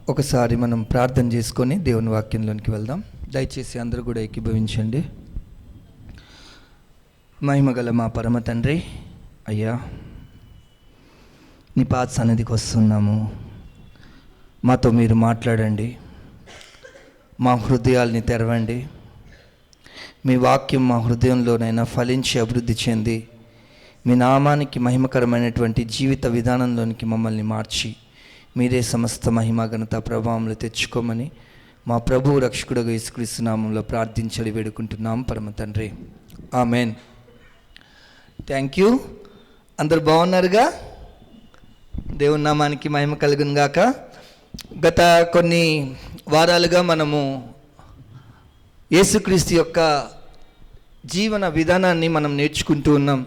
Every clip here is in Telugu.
ఒకసారి మనం ప్రార్థన చేసుకొని దేవుని వాక్యంలోనికి వెళ్దాం. దయచేసి అందరూ కూడా ఏకీభవించండి. మహిమగల మా పరమ తండ్రి, అయ్యా నీ పాద సన్నిధికి వస్తున్నాము. మాతో మీరు మాట్లాడండి, మా హృదయాల్ని తెరవండి. మీ వాక్యం మా హృదయంలోనైనా ఫలించి అభివృద్ధి చెంది మీ నామానికి మహిమకరమైనటువంటి జీవిత విధానంలోనికి మమ్మల్ని మార్చి మీరే సమస్త మహిమ ఘనత ప్రభావంలో తెచ్చుకోమని మా ప్రభువు రక్షకుడుగా యేసుక్రీస్తు నామంలో ప్రార్థించడి వేడుకుంటున్నాం పరమ తండ్రి, ఆమెన్. Thank you. అందరు బాగున్నారుగా? దేవుని నామానికి మహిమ కలుగును గాక. గత కొన్ని వారాలుగా మనము యేసుక్రీస్తు యొక్క జీవన విధానాన్ని మనం నేర్చుకుంటూ ఉన్నాం.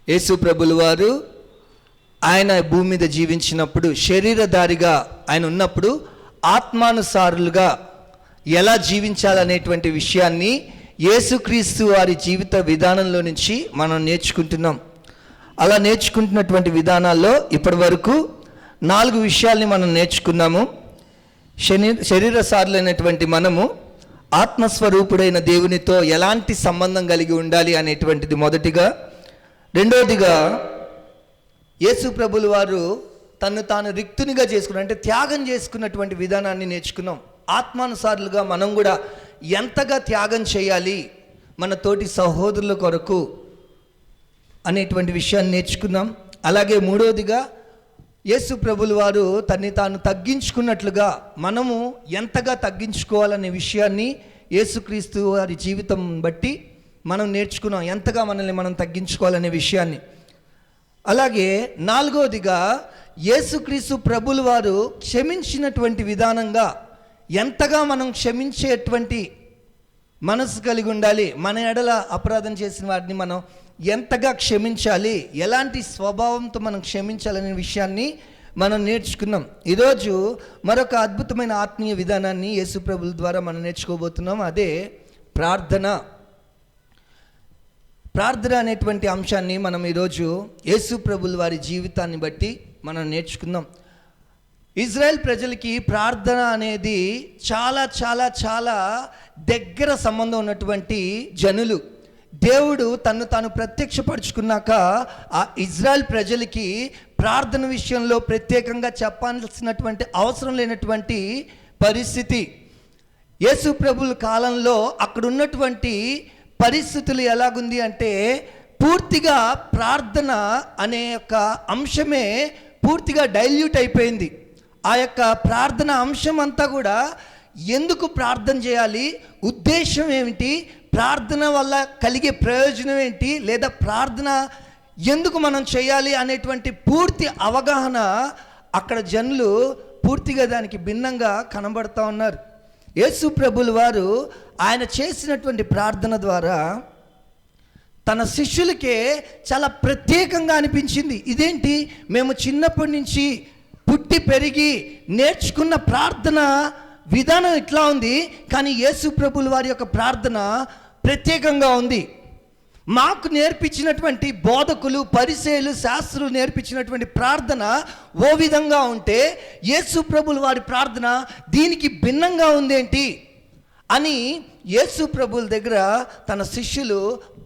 యేసు ప్రభులు వారు ఆయన భూమి మీద జీవించినప్పుడు, శరీరధారిగా ఆయన ఉన్నప్పుడు ఆత్మానుసారులుగా ఎలా జీవించాలనేటువంటి విషయాన్ని యేసుక్రీస్తు వారి జీవిత విధానంలో నుంచి మనం నేర్చుకుంటున్నాం. అలా నేర్చుకుంటున్నటువంటి విధానాల్లో ఇప్పటి వరకు 4 విషయాల్ని మనం నేర్చుకున్నాము. శరీరసారులైనటువంటి మనము ఆత్మస్వరూపుడైన దేవునితో ఎలాంటి సంబంధం కలిగి ఉండాలి అనేటువంటిది మొదటిగా. రెండవదిగా, యేసు ప్రభులు వారు తను తాను రిక్తునిగా చేసుకున్న, అంటే త్యాగం చేసుకున్నటువంటి విధానాన్ని నేర్చుకున్నాం. ఆత్మానుసారులుగా మనం కూడా ఎంతగా త్యాగం చేయాలి మన తోటి సహోదరుల కొరకు అనేటువంటి విషయాన్ని నేర్చుకున్నాం. అలాగే మూడవదిగా, యేసు ప్రభులు వారు తన్ని తాను తగ్గించుకున్నట్లుగా మనము ఎంతగా తగ్గించుకోవాలనే విషయాన్ని యేసుక్రీస్తు వారి జీవితం బట్టి మనం నేర్చుకున్నాం, ఎంతగా మనల్ని మనం తగ్గించుకోవాలనే విషయాన్ని. అలాగే నాలుగవదిగా, యేసుక్రీస్తు ప్రభులు వారు క్షమించినటువంటి విధానంగా ఎంతగా మనం క్షమించేటువంటి మనసు కలిగి ఉండాలి, మన ఎడల అపరాధం చేసిన వారిని మనం ఎంతగా క్షమించాలి, ఎలాంటి స్వభావంతో మనం క్షమించాలనే విషయాన్ని మనం నేర్చుకున్నాం. ఈరోజు మరొక అద్భుతమైన ఆత్మీయ విధానాన్ని యేసు ప్రభుల ద్వారా మనం నేర్చుకోబోతున్నాం. అదే ప్రార్థన. ప్రార్థన అనేటువంటి అంశాన్ని మనం ఈరోజు యేసు ప్రభుల వారి జీవితాన్ని బట్టి మనం నేర్చుకుందాం. ఇజ్రాయెల్ ప్రజలకి ప్రార్థన అనేది చాలా చాలా చాలా దగ్గర సంబంధం ఉన్నటువంటి జనులు. దేవుడు తన్ను తాను ప్రత్యక్షపరుచుకున్నాక ఆ ఇజ్రాయెల్ ప్రజలకి ప్రార్థన విషయంలో ప్రత్యేకంగా చెప్పాల్సినటువంటి అవసరం లేనటువంటి పరిస్థితి. యేసు ప్రభుల కాలంలో అక్కడ ఉన్నటువంటి పరిస్థితులు ఎలాగుంది అంటే, పూర్తిగా ప్రార్థన అనే యొక్క అంశమే పూర్తిగా డైల్యూట్ అయిపోయింది. ఆ యొక్క ప్రార్థన అంశం అంతా కూడా ఎందుకు ప్రార్థన చేయాలి, ఉద్దేశం ఏమిటి, ప్రార్థన వల్ల కలిగే ప్రయోజనం ఏంటి, లేదా ప్రార్థన ఎందుకు మనం చేయాలి అనేటువంటి పూర్తి అవగాహన అక్కడ జనులు పూర్తిగా దానికి భిన్నంగా కనబడుతూ ఉన్నారు. యేసు ప్రభులు వారు ఆయన చేసినటువంటి ప్రార్థన ద్వారా తన శిష్యులకే చాలా ప్రత్యేకంగా అనిపించింది. ఇదేంటి, మేము చిన్నప్పటి నుంచి పుట్టి పెరిగి నేర్చుకున్న ప్రార్థన విధానం ఇట్లా ఉంది, కానీ యేసు ప్రభుల వారి యొక్క ప్రార్థన ప్రత్యేకంగా ఉంది. మాకు నేర్పించినటువంటి బోధకులు, పరిసయ్యులు, శాస్త్రులు నేర్పించినటువంటి ప్రార్థన ఓ విధంగా ఉంటే యేసు ప్రభుల వారి ప్రార్థన దీనికి భిన్నంగా ఉందేంటి అని యేసు ప్రభుల దగ్గర తన శిష్యులు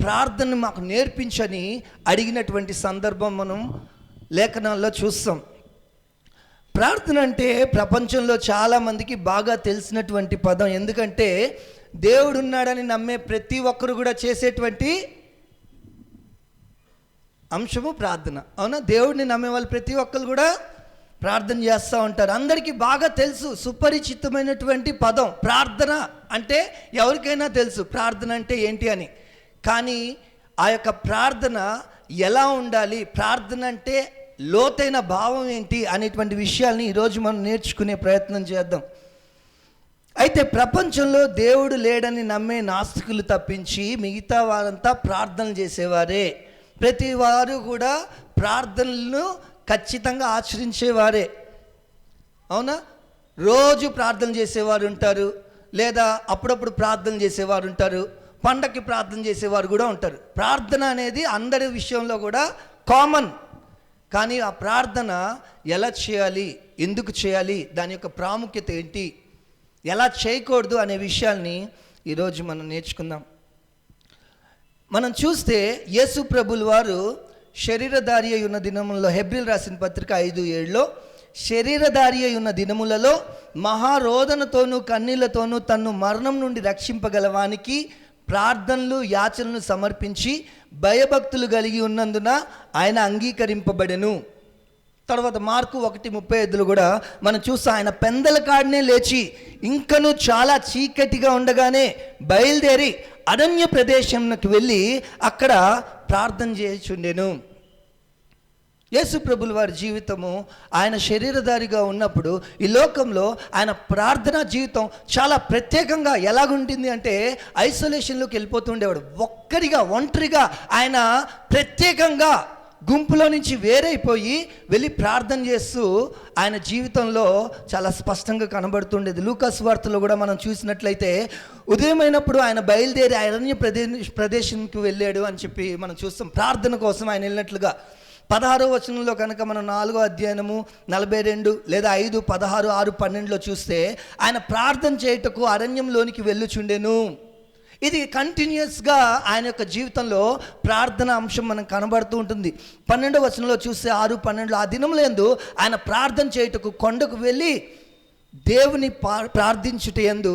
ప్రార్థన మాకు నేర్పించని అడిగినటువంటి సందర్భం మనం లేఖనాల్లో చూస్తాం. ప్రార్థన అంటే ప్రపంచంలో చాలామందికి బాగా తెలిసినటువంటి పదం. ఎందుకంటే దేవుడు ఉన్నాడని నమ్మే ప్రతి ఒక్కరు కూడా చేసేటువంటి అంశము ప్రార్థన. అవునా? దేవుడిని నమ్మే వాళ్ళు ప్రతి ఒక్కరు కూడా ప్రార్థన చేస్తూ ఉంటారు. అందరికీ బాగా తెలుసు, సుపరిచితమైనటువంటి పదం ప్రార్థన అంటే ఎవరికైనా తెలుసు ప్రార్థన అంటే ఏంటి అని. కానీ ఆ యొక్క ప్రార్థన ఎలా ఉండాలి, ప్రార్థన అంటే లోతైన భావం ఏంటి అనేటువంటి విషయాల్ని ఈరోజు మనం నేర్చుకునే ప్రయత్నం చేద్దాం. అయితే ప్రపంచంలో దేవుడు లేడని నమ్మే నాస్తికులు తప్పించి మిగతా వారంతా ప్రార్థనలు చేసేవారే. ప్రతి వారు కూడా ప్రార్థనలను ఖచ్చితంగా ఆచరించేవారే. అవునా? రోజు ప్రార్థన చేసేవారు ఉంటారు, లేదా అప్పుడప్పుడు ప్రార్థన చేసేవారు ఉంటారు, పండగకి ప్రార్థన చేసేవారు కూడా ఉంటారు. ప్రార్థన అనేది అందరి విషయంలో కూడా కామన్. కానీ ఆ ప్రార్థన ఎలా చేయాలి, ఎందుకు చేయాలి, దాని యొక్క ప్రాముఖ్యత ఏంటి, ఎలా చేయకూడదు అనే విషయాల్ని ఈరోజు మనం నేర్చుకుందాం. మనం చూస్తే యేసు ప్రభుల వారు శరీరధారి అయి ఉన్న దినములలో, హెబ్రీలు రాసిన పత్రిక 5:7లో, శరీరధారి అయి ఉన్న దినములలో మహారోదనతోనూ కన్నీళ్లతోనూ తన్ను మరణం నుండి రక్షింపగలవానికి ప్రార్థనలు యాచనలు సమర్పించి భయభక్తులు కలిగి ఉన్నందున ఆయన అంగీకరింపబడెను. తర్వాత మార్కు 1:35లో కూడా మనం చూస్తే ఆయన పెందల కాడనే లేచి ఇంకను చాలా చీకటిగా ఉండగానే బయలుదేరి అరణ్య ప్రదేశంకి వెళ్ళి అక్కడ ప్రార్థన చేయుచుండెను. యేసు ప్రభుల వారి జీవితము, ఆయన శరీరధారిగా ఉన్నప్పుడు ఈ లోకంలో ఆయన ప్రార్థనా జీవితం చాలా ప్రత్యేకంగా ఎలాగుంటుంది అంటే ఐసోలేషన్లోకి వెళ్ళిపోతుండేవాడు. ఒంటరిగా ఆయన ప్రత్యేకంగా గుంపులో నుంచి వేరైపోయి వెళ్ళి ప్రార్థన చేస్తూ ఆయన జీవితంలో చాలా స్పష్టంగా కనబడుతుండేది. లూకాసు వార్తలో కూడా మనం చూసినట్లయితే ఉదయమైనప్పుడు ఆయన బయలుదేరి అరణ్య ప్రదేశంకి వెళ్ళాడు అని చెప్పి మనం చూస్తాం. ప్రార్థన కోసం ఆయన వెళ్ళినట్లుగా 16వ వచనంలో కనుక మనం 4వ అధ్యాయము 42 లేదా 5, 16, 6, 12లో చూస్తే ఆయన ప్రార్థన చేయుటకు అరణ్యంలోనికి వెళ్ళుచుండెను. ఇది కంటిన్యూస్గా ఆయన యొక్క జీవితంలో ప్రార్థన అంశం మనకు కనబడుతూ ఉంటుంది. 12వ వచనంలో చూస్తే 6, 12లో ఆ దినములందు ఆయన ప్రార్థన చేయుటకు కొండకు వెళ్ళి దేవుని ప్రార్థించుట యందు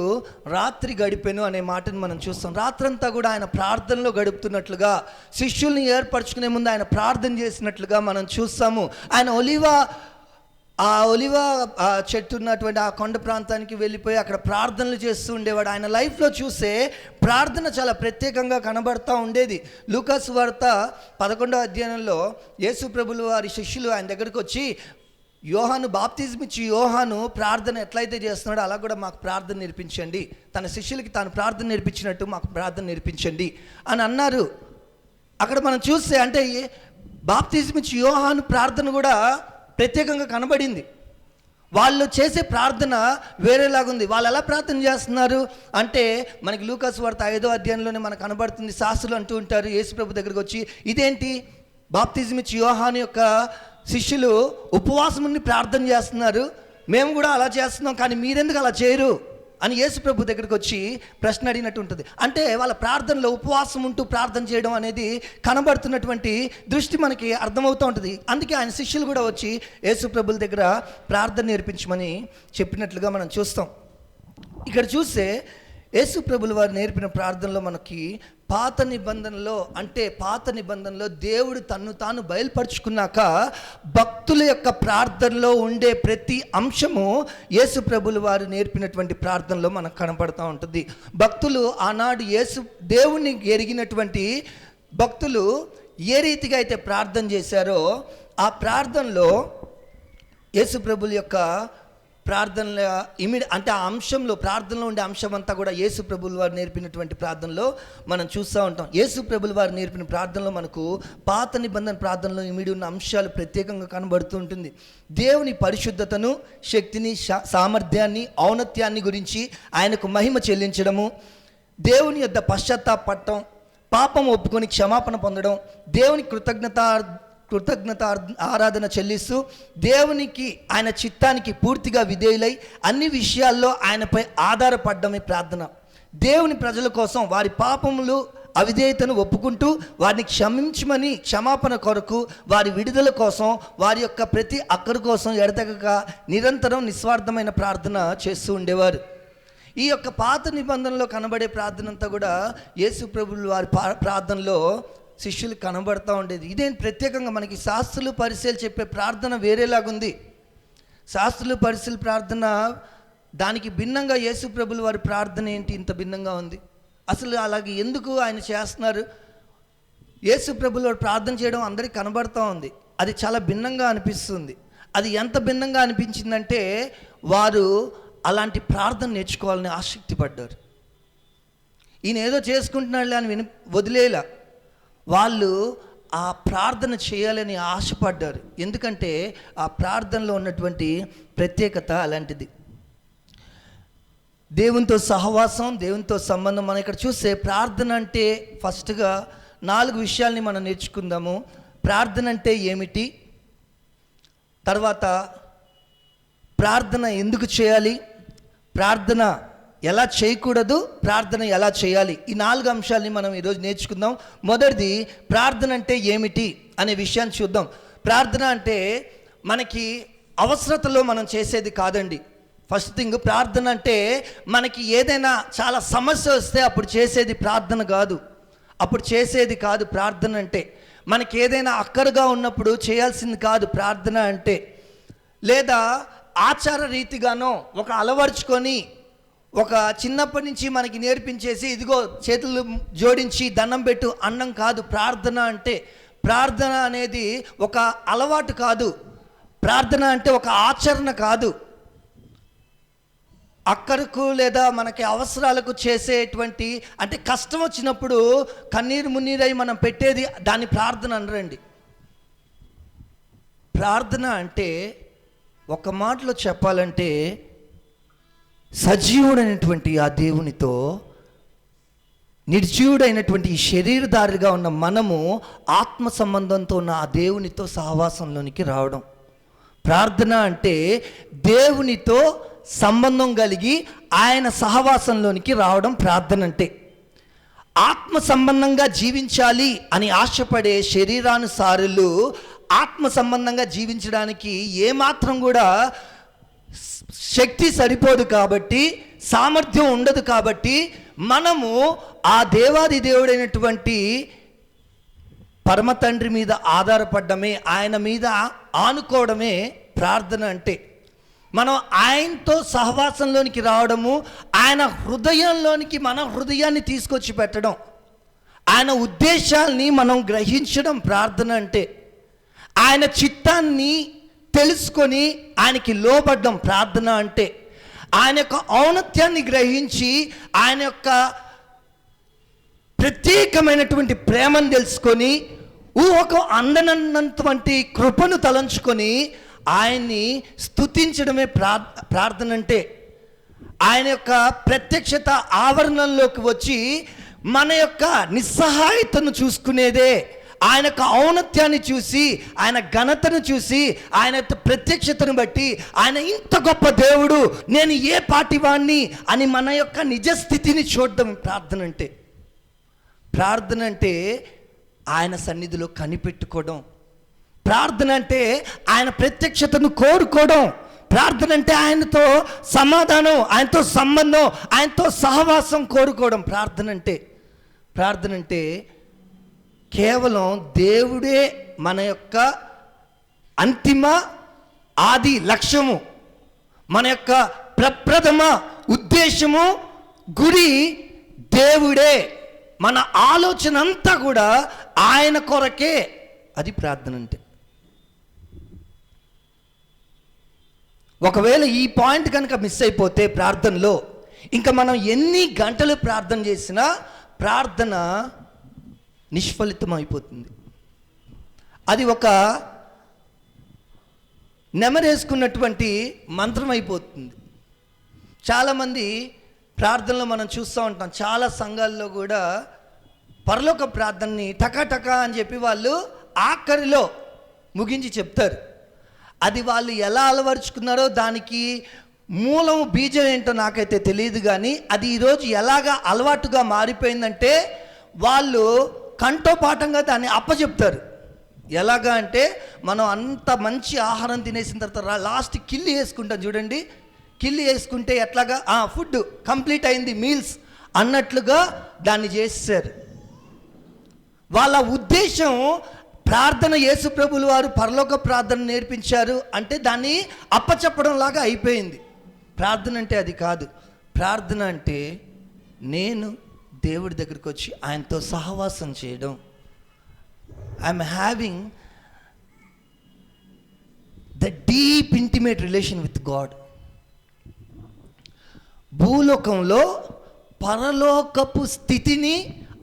రాత్రి గడిపెను అనే మాటను మనం చూస్తాం. రాత్రంతా కూడా ఆయన ప్రార్థనలో గడుపుతున్నట్లుగా, శిష్యుల్ని ఏర్పరచుకునే ముందు ఆయన ప్రార్థన చేసినట్లుగా మనం చూస్తాము. ఆయన ఒలివ చెట్టు ఉన్నటువంటి ఆ కొండ ప్రాంతానికి వెళ్ళిపోయి అక్కడ ప్రార్థనలు చేస్తూ ఉండేవాడు. ఆయన లైఫ్లో చూస్తే ప్రార్థన చాలా ప్రత్యేకంగా కనబడుతూ ఉండేది. లూకాసు వార్త 11వ అధ్యాయంలో యేసు ప్రభులు వారి శిష్యులు ఆయన దగ్గరికి వచ్చి, యోహాను బాప్తిజం ఇచ్చి యోహాను ప్రార్థన ఎట్లయితే చేస్తున్నాడో అలా కూడా మాకు ప్రార్థన నేర్పించండి, తన శిష్యులకి తాను ప్రార్థన నేర్పించినట్టు మాకు ప్రార్థన నేర్పించండి అని అన్నారు. అక్కడ మనం చూస్తే అంటే బాప్తిజం ఇచ్చి యోహాను ప్రార్థన కూడా ప్రత్యేకంగా కనబడింది. వాళ్ళు చేసే ప్రార్థన వేరేలాగుంది. వాళ్ళు ఎలా ప్రార్థన చేస్తున్నారు అంటే మనకి లూకాసు వార్త 5వ అధ్యాయంలోనే మనకు కనబడుతుంది. శాస్త్రులు అంటూ ఉంటారు యేసు ప్రభు దగ్గరికి వచ్చి, ఇదేంటి బాప్తిజం ఇచ్చి యోహాను యొక్క శిష్యులు ఉపవాసం ఉండి ప్రార్థన చేస్తున్నారు, మేము కూడా అలా చేస్తున్నాం, కానీ మీరెందుకు అలా చేయరు అని యేసు ప్రభు దగ్గరికి వచ్చి ప్రశ్న అడిగినట్టు ఉంటుంది. అంటే వాళ్ళ ప్రార్థనలో ఉపవాసం ఉంటూ ప్రార్థన చేయడం అనేది కనబడుతున్నటువంటి దృష్టి మనకి అర్థమవుతూ ఉంటుంది. అందుకే ఆయన శిష్యులు కూడా వచ్చి యేసు ప్రభుల దగ్గర ప్రార్థన నేర్పించమని చెప్పినట్లుగా మనం చూస్తాం. ఇక్కడ చూస్తే యేసు ప్రభుల వారు నేర్పిన ప్రార్థనలో మనకి పాత నిబంధనలో దేవుడు తన్ను తాను బయలుపరుచుకున్నాక భక్తుల యొక్క ప్రార్థనలో ఉండే ప్రతి అంశము యేసు ప్రభుల వారు నేర్పినటువంటి ప్రార్థనలో మనకు కనపడుతూ ఉంటుంది. భక్తులు ఆనాడు దేవుణ్ణి ఎరిగినటువంటి భక్తులు ఏ రీతిగా అయితే ప్రార్థన చేశారో ఆ ప్రార్థనలో యేసు ప్రభుల యొక్క ప్రార్థనలో అంటే ఆ అంశంలో, ప్రార్థనలో ఉండే అంశం అంతా కూడా యేసు ప్రభుల వారు నేర్పినటువంటి ప్రార్థనలో మనం చూస్తూ ఉంటాం. యేసు ప్రభుల వారు నేర్పిన ప్రార్థనలో మనకు పాత నిబంధన ప్రార్థనలో ఇమిడి ఉన్న అంశాలు ప్రత్యేకంగా కనబడుతూ ఉంటుంది. దేవుని పరిశుద్ధతను, శక్తిని, సామర్థ్యాన్ని, ఔన్నత్యాన్ని గురించి ఆయనకు మహిమ చెల్లించడము, దేవుని యొద్ద పశ్చాత్తాపడటం, పాపం ఒప్పుకొని క్షమాపణ పొందడం, దేవుని కృతజ్ఞత ఆరాధన చెల్లిస్తూ దేవునికి, ఆయన చిత్తానికి పూర్తిగా విధేయులై అన్ని విషయాల్లో ఆయనపై ఆధారపడడమే ప్రార్థన. దేవుని ప్రజల కోసం వారి పాపములు, అవిధేయతను ఒప్పుకుంటూ వారిని క్షమించమని, క్షమాపణ కొరకు, వారి విడుదల కోసం, వారి యొక్క ప్రతి అక్కడి కోసం ఎడతెగక నిరంతరం నిస్వార్థమైన ప్రార్థన చేస్తూ ఉండేవారు. ఈ యొక్క పాత నిబంధనలో కనబడే ప్రార్థన అంతా కూడా యేసు ప్రభువుల వారి ప్రార్థనలో శిష్యులు కనబడుతూ ఉండేది. ఇదేం ప్రత్యేకంగా మనకి శాస్త్రులు పరిశీలి చెప్పే ప్రార్థన వేరేలాగుంది. శాస్త్రులు పరిశీలి ప్రార్థన దానికి భిన్నంగా యేసు ప్రభుల వారి ప్రార్థన ఏంటి ఇంత భిన్నంగా ఉంది? అసలు అలాగే ఎందుకు ఆయన చేస్తున్నారు? యేసు ప్రభుల వారు ప్రార్థన చేయడం అందరికీ కనబడుతూ ఉంది, అది చాలా భిన్నంగా అనిపిస్తుంది. అది ఎంత భిన్నంగా అనిపించిందంటే వారు అలాంటి ప్రార్థన నేర్చుకోవాలని ఆసక్తి పడ్డారు. ఈయన ఏదో చేసుకుంటున్నాడు అని వదిలేలా, వాళ్ళు ఆ ప్రార్థన చేయాలని ఆశపడ్డారు. ఎందుకంటే ఆ ప్రార్థనలో ఉన్నటువంటి ప్రత్యేకత అలాంటిది. దేవునితో సహవాసం, దేవునితో సంబంధం. మనం ఇక్కడ చూస్తే ప్రార్థన అంటే ఫస్ట్గా 4 విషయాల్ని మనం నేర్చుకుందాము. ప్రార్థన అంటే ఏమిటి, తర్వాత ప్రార్థన ఎందుకు చేయాలి, ప్రార్థన ఎలా చేయకూడదు, ప్రార్థన ఎలా చేయాలి, ఈ 4 అంశాలని మనం ఈరోజు నేర్చుకుందాం. మొదటిది ప్రార్థన అంటే ఏమిటి అనే విషయాన్ని చూద్దాం. ప్రార్థన అంటే మనకి అవసరతలో మనం చేసేది కాదండి. ఫస్ట్ థింగ్, ప్రార్థన అంటే మనకి ఏదైనా చాలా సమస్య వస్తే అప్పుడు చేసేది ప్రార్థన కాదు. ప్రార్థన అంటే మనకి ఏదైనా అక్కరగా ఉన్నప్పుడు చేయాల్సింది కాదు ప్రార్థన అంటే. లేదా ఆచార రీతిగానో ఒక అలవర్చుకొని ఒక చిన్నప్పటి నుంచి మనకి నేర్పించేసి ఇదిగో చేతులు జోడించి దండం పెట్టు అన్నం కాదు ప్రార్థన అంటే. ప్రార్థన అనేది ఒక అలవాటు కాదు, ప్రార్థన అంటే ఒక ఆచరణ కాదు. అక్కరకు లేదా మనకి అవసరాలకు చేసేటువంటి, అంటే కష్టం వచ్చినప్పుడు కన్నీరు మున్నీరై మనం పెట్టేది దాన్ని ప్రార్థన అనరండి. ప్రార్థన అంటే ఒక మాటలో చెప్పాలంటే సజీవుడైనటువంటి ఆ దేవునితో నిర్జీవుడైనటువంటి ఈ శరీరధారిగా ఉన్న మనము ఆత్మ సంబంధంతో ఉన్న ఆ దేవునితో సహవాసంలోనికి రావడం. ప్రార్థన అంటే దేవునితో సంబంధం కలిగి ఆయన సహవాసంలోనికి రావడం ప్రార్థన అంటే. ఆత్మ సంబంధంగా జీవించాలి అని ఆశపడే శరీరానుసారులు ఆత్మ సంబంధంగా జీవించడానికి ఏమాత్రం కూడా శక్తి సరిపోదు కాబట్టి, సామర్థ్యం ఉండదు కాబట్టి, మనము ఆ దేవాది దేవుడైనటువంటి పరమ తండ్రి మీద ఆధారపడమే, ఆయన మీద ఆనుకోవడమే ప్రార్థన అంటే. మనం ఆయనతో సహవాసంలోనికి రావడము, ఆయన హృదయంలోనికి మన హృదయాన్ని తీసుకొచ్చి పెట్టడం, ఆయన ఉద్దేశాల్ని మనం గ్రహించడం ప్రార్థన అంటే. ఆయన చిత్తాన్ని తెలుసుకొని ఆయనకి లోబడ్డం ప్రార్థన అంటే. ఆయన యొక్క ఔన్నత్యాన్ని గ్రహించి ఆయన యొక్క ప్రత్యేకమైనటువంటి ప్రేమను తెలుసుకొని ఒక అందనటువంటి కృపను తలంచుకొని ఆయన్ని స్తుతించడమే ప్రార్థన అంటే. ఆయన యొక్క ప్రత్యక్షత ఆవరణలోకి వచ్చి మన యొక్క నిస్సహాయతను చూసుకునేదే, ఆయన యొక్క ఔన్నత్యాన్ని చూసి, ఆయన ఘనతను చూసి, ఆయన ప్రత్యక్షతను బట్టి ఆయన ఇంత గొప్ప దేవుడు, నేను ఏ పాటివాణ్ణి అని మన యొక్క నిజస్థితిని చూడడం ప్రార్థన అంటే. ప్రార్థన అంటే ఆయన సన్నిధిలో కనిపెట్టుకోవడం. ప్రార్థన అంటే ఆయన ప్రత్యక్షతను కోరుకోవడం. ప్రార్థన అంటే ఆయనతో సమాధానం, ఆయనతో సంబంధం, ఆయనతో సహవాసం కోరుకోవడం ప్రార్థన అంటే. ప్రార్థన అంటే కేవలం దేవుడే మన యొక్క అంతిమ ఆది లక్ష్యము, మన యొక్క ప్రప్రథమ ఉద్దేశము, గురి దేవుడే. మన ఆలోచన అంతా కూడా ఆయన కొరకే. అది ప్రార్థన అంటే. ఒకవేళ ఈ పాయింట్ కనుక మిస్ అయిపోతే ప్రార్థనలో, ఇంకా మనం ఎన్ని గంటలు ప్రార్థన చేసినా ప్రార్థన నిష్ఫలితం అయిపోతుంది. అది ఒక నెమరేసుకున్నటువంటి మంత్రం అయిపోతుంది. చాలామంది ప్రార్థనలో మనం చూస్తూ ఉంటాం, చాలా సంఘాల్లో కూడా పరలోక ప్రార్థనని టకా అని చెప్పి వాళ్ళు ఆఖరిలో ముగించి చెప్తారు. అది వాళ్ళు ఎలా అలవరుచుకున్నారో దానికి మూలం బీజం ఏంటో నాకైతే తెలియదు, కానీ అది ఈరోజు ఎలాగా అలవాటుగా మారిపోయిందంటే వాళ్ళు కంఠోపాఠంగా దాన్ని అప్పచెప్తారు. ఎలాగా అంటే మనం అంత మంచి ఆహారం తినేసిన తర్వాత లాస్ట్ కిల్లి వేసుకుంటాం చూడండి, కిల్లి వేసుకుంటే ఎట్లాగా ఫుడ్ కంప్లీట్ అయింది, మీల్స్ అన్నట్లుగా దాన్ని చేశారు. వాళ్ళ ఉద్దేశం ప్రార్థన, యేసు ప్రభులు వారు పరలోక ప్రార్థన నేర్పించారు అంటే దాన్ని అప్పచెప్పడం లాగా అయిపోయింది. ప్రార్థన అంటే అది కాదు. ప్రార్థన అంటే నేను దేవుడి దగ్గరికి వచ్చి ఆయనతో సహవాసం చేయడం. I'm having the deep intimate relation with God. భూలోకంలో పరలోకపు స్థితిని,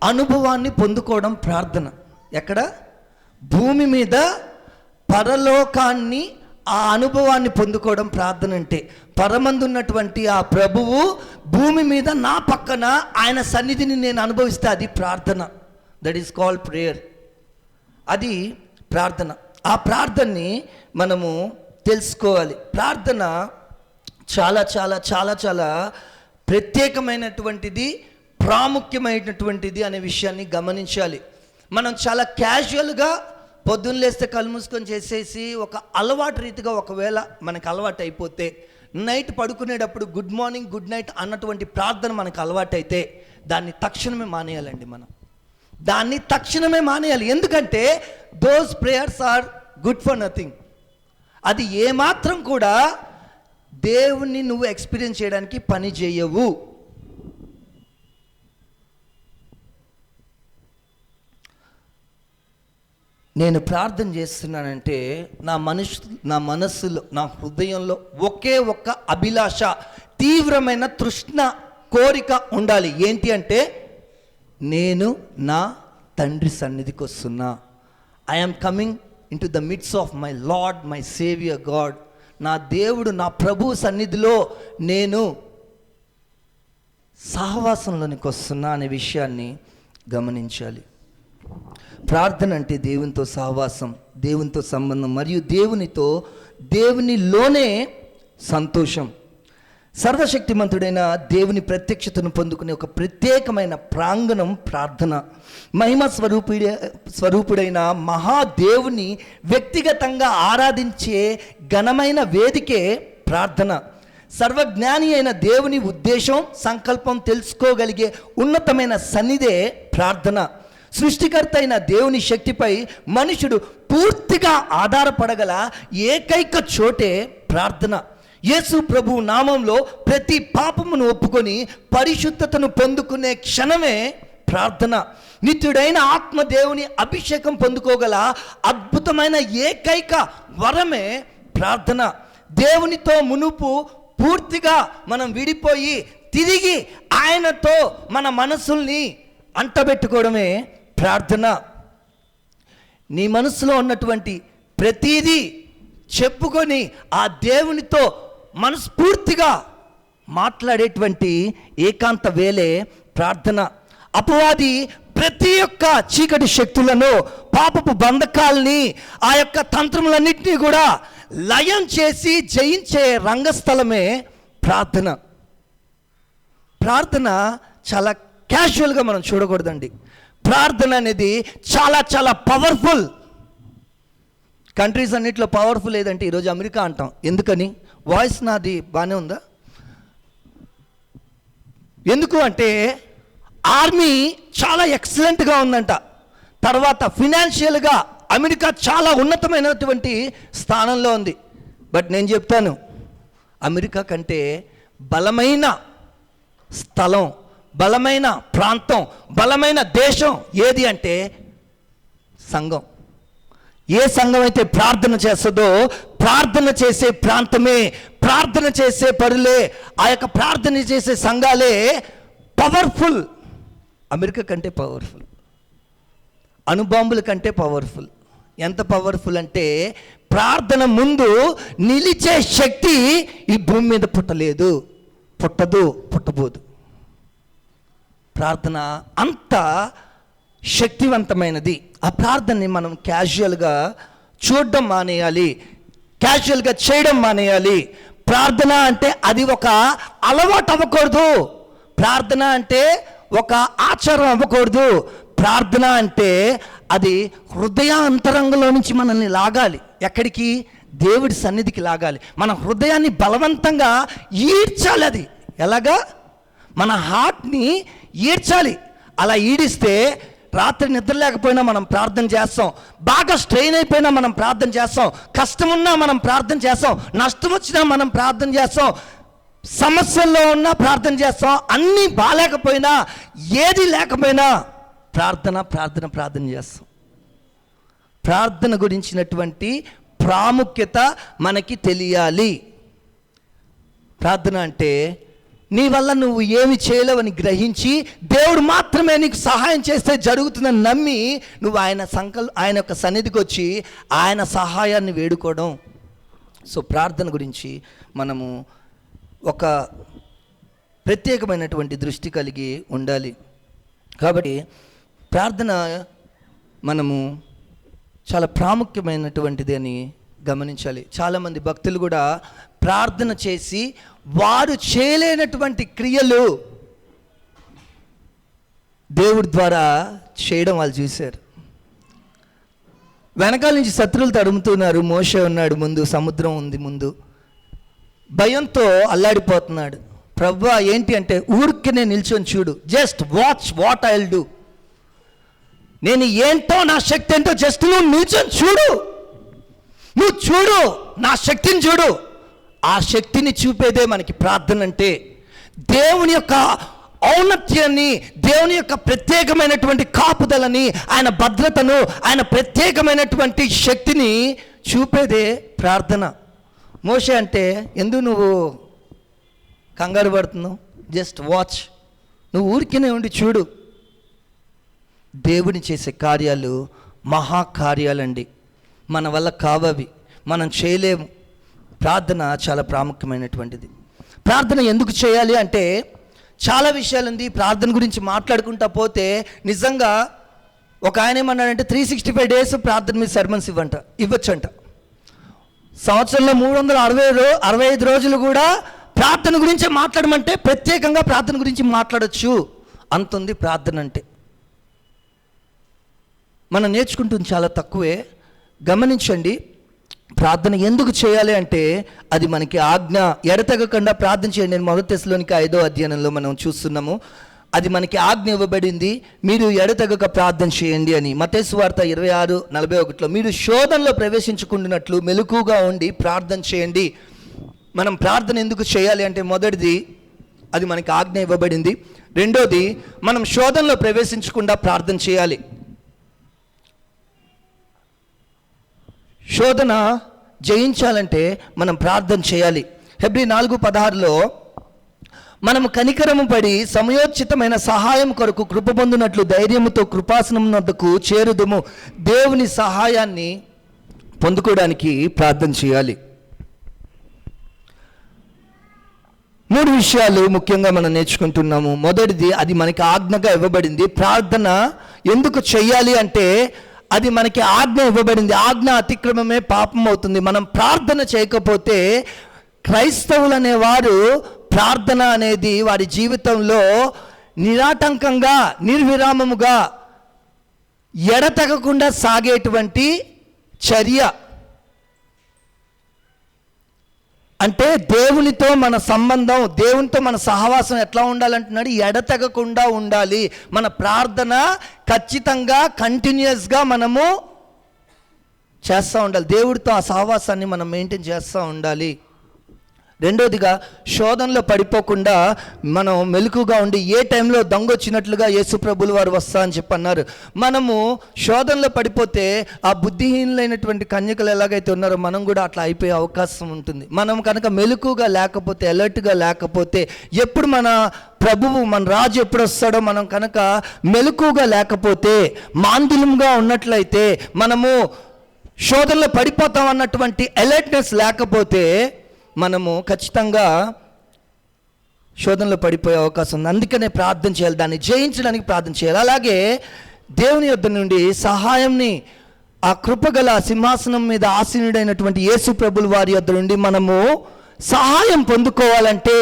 అనుభవాన్ని పొందుకోవడం ప్రార్థన. ఎక్కడ? భూమి మీద పరలోకాన్ని, ఆ అనుభవాన్ని పొందుకోవడం ప్రార్థన అంటే. పరమందున్నటువంటి ఆ ప్రభువు భూమి మీద నా పక్కన ఆయన సన్నిధిని నేను అనుభవిస్తే అది ప్రార్థన. That is called prayer. అది ప్రార్థన. ఆ ప్రార్థనని మనము తెలుసుకోవాలి. ప్రార్థన చాలా చాలా చాలా చాలా ప్రత్యేకమైనటువంటిది, ప్రాముఖ్యమైనటువంటిది అనే విషయాన్ని గమనించాలి. మనం చాలా క్యాజువల్గా పొద్దున్న లేస్తే కళ్ళు మూసుకొని చేసేసి ఒక అలవాటు రీతిగా ఒకవేళ మనకు అలవాటు అయిపోతే, నైట్ పడుకునేటప్పుడు గుడ్ మార్నింగ్ గుడ్ నైట్ అన్నటువంటి ప్రార్థన మనకు అలవాటు అయితే దాన్ని తక్షణమే మానేయాలండి. దాన్ని తక్షణమే మానేయాలి. ఎందుకంటే those prayers are good for nothing. అది ఏమాత్రం కూడా దేవుణ్ణి నువ్వు ఎక్స్పీరియన్స్ చేయడానికి పని చేయవు. నేను ప్రార్థన చేస్తున్నానంటే నా మనస్సులో, నా హృదయంలో ఒకే ఒక్క అభిలాష, తీవ్రమైన తృష్ణ, కోరిక ఉండాలి. ఏంటి అంటే, నేను నా తండ్రి సన్నిధికి వస్తున్నా. I'm coming in to the mids of my lord, my saviour God. నా దేవుడు, నా ప్రభు సన్నిధిలో నేను సహవాసంలోనికి వస్తున్నా అనే విషయాన్ని గమనించాలి. ప్రార్థన అంటే దేవునితో సహవాసం, దేవునితో సంబంధం మరియు దేవునిలోనే సంతోషం. సర్వశక్తిమంతుడైన దేవుని ప్రత్యక్షతను పొందుకునే ఒక ప్రత్యేకమైన ప్రాంగణం ప్రార్థన. మహిమ స్వరూపుడైన మహాదేవుని వ్యక్తిగతంగా ఆరాధించే ఘనమైన వేదికే ప్రార్థన. సర్వజ్ఞాని అయిన దేవుని ఉద్దేశం, సంకల్పం తెలుసుకోగలిగే ఉన్నతమైన సన్నిధే ప్రార్థన. సృష్టికర్త అయిన దేవుని శక్తిపై మనుషుడు పూర్తిగా ఆధారపడగల ఏకైక చోటే ప్రార్థన. యేసు ప్రభు నామంలో ప్రతి పాపమును ఒప్పుకొని పరిశుద్ధతను పొందుకునే క్షణమే ప్రార్థన. నిత్యుడైన ఆత్మ దేవుని అభిషేకం పొందుకోగల అద్భుతమైన ఏకైక వరమే ప్రార్థన. దేవునితో మునుపు పూర్తిగా మనం విడిపోయి తిరిగి ఆయనతో మన మనసుల్ని అంటబెట్టుకోవడమే ప్రార్థన. నీ మనసులో ఉన్నటువంటి ప్రతీదీ చెప్పుకొని ఆ దేవునితో మనస్ఫూర్తిగా మాట్లాడేటువంటి ఏకాంత వేళే ప్రార్థన. అపవాది ప్రతి ఒక్క చీకటి శక్తులను, పాపపు బంధకాల్ని, ఆ యొక్క తంత్రములన్నింటినీ కూడా లయం చేసి జయించే రంగస్థలమే ప్రార్థన. ప్రార్థన చాలా క్యాజువల్గా మనం చూడకూడదండి. ప్రార్థన అనేది చాలా చాలా పవర్ఫుల్. కంట్రీస్ అన్నిట్లో పవర్ఫుల్ ఏదంటే ఈరోజు అమెరికా అంటాం. ఎందుకని? వాయిస్ నాది బాగానే ఉందా? ఎందుకు అంటే ఆర్మీ చాలా ఎక్సలెంట్గా ఉందంట. తర్వాత ఫినాన్షియల్గా అమెరికా చాలా ఉన్నతమైనటువంటి స్థానంలో ఉంది. బట్ నేను చెప్తాను, అమెరికా కంటే బలమైన స్థలం, బలమైన ప్రాంతం, బలమైన దేశం ఏది అంటే సంఘం. ఏ సంఘం అయితే ప్రార్థన చేస్తుందో, ప్రార్థన చేసే ప్రాంతమే, ప్రార్థన చేసే పరులే, ఆ యొక్క ప్రార్థన చేసే సంఘాలే పవర్ఫుల్. అమెరికా కంటే పవర్ఫుల్, అణుబాంబుల కంటే పవర్ఫుల్. ఎంత పవర్ఫుల్ అంటే ప్రార్థన ముందు నిలిచే శక్తి ఈ భూమి మీద పుట్టబోదు. ప్రార్థన అంత శక్తివంతమైనది. ఆ ప్రార్థనని మనం క్యాజువల్గా చూడడం మానేయాలి, క్యాజువల్గా చేయడం మానేయాలి. ప్రార్థన అంటే అది ఒక అలవాటు అవ్వకూడదు. ప్రార్థన అంటే ఒక ఆచారం అవ్వకూడదు. ప్రార్థన అంటే అది హృదయాంతరంగంలో నుంచి మనల్ని లాగాలి. ఎక్కడికి? దేవుడి సన్నిధికి లాగాలి. మన హృదయాన్ని బలవంతంగా ఈడ్చాలి. అది ఎలాగా? మన హార్ట్ని ఈడ్చాలి. అలా ఈడిస్తే రాత్రి నిద్ర లేకపోయినా మనం ప్రార్థన చేస్తాం, బాగా స్ట్రెయిన్ అయిపోయినా మనం ప్రార్థన చేస్తాం, కష్టం ఉన్నా మనం ప్రార్థన చేస్తాం, నష్టం వచ్చినా మనం ప్రార్థన చేస్తాం, సమస్యల్లో ఉన్నా ప్రార్థన చేస్తాం, అన్నీ బాగాలేకపోయినా, ఏది లేకపోయినా ప్రార్థన చేస్తాం. ప్రార్థన గురించినటువంటి ప్రాముఖ్యత మనకి తెలియాలి. ప్రార్థన అంటే నీ వల్ల నువ్వు ఏమి చేయలేవని గ్రహించి దేవుడు మాత్రమే నీకు సహాయం చేస్తే జరుగుతుందని నమ్మి నువ్వు ఆయన యొక్క సన్నిధికి వచ్చి ఆయన సహాయాన్ని వేడుకోవడం. సో ప్రార్థన గురించి మనము ఒక ప్రత్యేకమైనటువంటి దృష్టి కలిగి ఉండాలి. కాబట్టి ప్రార్థన మనము చాలా ప్రాముఖ్యమైనటువంటిది అని గమనించాలి. చాలామంది భక్తులు కూడా ప్రార్థన చేసి వారు చేయలేనటువంటి క్రియలు దేవుడి ద్వారా చేయడం వాళ్ళు చూశారు. వెనకాల నుంచి శత్రువులు తడుముతున్నారు, మోషే ఉన్నాడు ముందు, సముద్రం ఉంది ముందు, భయంతో అల్లాడిపోతున్నాడు. ప్రభువా ఏంటి అంటే, ఊరికే నిల్చొని చూడు, just watch what I will do, నేను ఏంటో నా శక్తి ఏంటో జస్ట్ నువ్వు నిల్చొని చూడు, నువ్వు చూడు నా శక్తిని చూడు. ఆ శక్తిని చూపేదే మనకి ప్రార్థన అంటే. దేవుని యొక్క ఔన్నత్యాన్ని, దేవుని యొక్క ప్రత్యేకమైనటువంటి కాపుదలని, ఆయన భద్రతను, ఆయన ప్రత్యేకమైనటువంటి శక్తిని చూపేదే ప్రార్థన. మోషే అంటే, ఎందుకు నువ్వు కంగారు పడుతున్నావు, జస్ట్ వాచ్, నువ్వు ఊరికినే ఉండి చూడు. దేవుని చేసే కార్యాలు మహాకార్యాలండి, మన వల్ల కావవి, మనం చేయలేము. ప్రార్థన చాలా ప్రాముఖ్యమైనటువంటిది. ప్రార్థన ఎందుకు చేయాలి అంటే చాలా విషయాలు ఉంది. ప్రార్థన గురించి మాట్లాడుకుంటా పోతే నిజంగా ఒక ఆయన ఏమన్నాడంటే 365 days ప్రార్థన మీద సర్మన్స్ ఇవ్వచ్చంట. సంవత్సరంలో 365 రోజులు కూడా ప్రార్థన గురించి మాట్లాడమంటే ప్రత్యేకంగా ప్రార్థన గురించి మాట్లాడచ్చు, అంతుంది ప్రార్థన అంటే. మనం నేర్చుకుంటుంది చాలా తక్కువే. గమనించండి, ప్రార్థన ఎందుకు చేయాలి అంటే అది మనకి ఆజ్ఞ. ఎడతెగకుండా ప్రార్థన చేయండి. నేను 1 Thessalonians 5వ అధ్యాయంలో మనం చూస్తున్నాము, అది మనకి ఆజ్ఞ ఇవ్వబడింది, మీరు ఎడతెగక ప్రార్థన చేయండి అని. మత్తయి సువార్త 26:41 మీరు శోధనలో ప్రవేశించుకుంటున్నట్లు మెలకుగా ఉండి ప్రార్థన చేయండి. మనం ప్రార్థన ఎందుకు చేయాలి అంటే, మొదటిది అది మనకి ఆజ్ఞ ఇవ్వబడింది, రెండోది మనం శోధనలో ప్రవేశించకుండా ప్రార్థన చేయాలి. శోధన జయించాలంటే మనం ప్రార్థన చేయాలి. హెబ్రీ 4:16 మనము కనికరము పడి సమయోచితమైన సహాయం కొరకు కృప పొందినట్లు ధైర్యముతో కృపాసనం వద్దకు చేరుదుము. దేవుని సహాయాన్ని పొందుకోవడానికి ప్రార్థన చేయాలి. 3 విషయాలు ముఖ్యంగా మనం నేర్చుకుంటున్నాము. మొదటిది, అది మనకి ఆజ్ఞగా ఇవ్వబడింది. ప్రార్థన ఎందుకు చెయ్యాలి అంటే అది మనకి ఆజ్ఞ ఇవ్వబడింది. ఆజ్ఞ అతిక్రమమే పాపం అవుతుంది. మనం ప్రార్థన చేయకపోతే, క్రైస్తవులు అనేవారు ప్రార్థన అనేది వారి జీవితంలో నిరాటంకంగా, నిర్విరామముగా, ఎడతెగకుండా సాగేటువంటి చర్య. అంటే దేవునితో మన సంబంధం, దేవునితో మన సహవాసం ఎట్లా ఉండాలంటున్నాడు, ఎడతెగకుండా ఉండాలి. మన ప్రార్థన ఖచ్చితంగా కంటిన్యూస్గా మనము చేస్తూ ఉండాలి. దేవుడితో ఆ సహవాసాన్ని మనం మెయింటైన్ చేస్తూ ఉండాలి. రెండోదిగా, శోధనలో పడిపోకుండా మనం మెలకుగా ఉండి, ఏ టైంలో దొంగ వచ్చినట్లుగా యేసు ప్రభులు వారు వస్తా అని చెప్పన్నారు. మనము శోధనలో పడిపోతే ఆ బుద్ధిహీనులైనటువంటి కన్యకలు ఎలాగైతే ఉన్నారో మనం కూడా అట్లా అయిపోయే అవకాశం ఉంటుంది. మనం కనుక మెలకుగా లేకపోతే, అలర్ట్గా లేకపోతే, ఎప్పుడు మన ప్రభువు, మన రాజు ఎప్పుడు వస్తాడో మనం కనుక మెలకుగా లేకపోతే, మాంద్యంగా ఉన్నట్లయితే, మనము శోధనలో పడిపోతాం అన్నటువంటి అలర్ట్నెస్ లేకపోతే మనము ఖచ్చితంగా శోధనలో పడిపోయే అవకాశం ఉంది. అందుకనే ప్రార్థన చేయాలి, దాన్ని జయించడానికి ప్రార్థన చేయాలి. అలాగే దేవుని యొద్ద నుండి సహాయంని, ఆ కృపగల సింహాసనం మీద ఆసీనుడైనటువంటి యేసు ప్రభుల వారి యొద్ద నుండి మనము సహాయం పొందుకోవాలంటే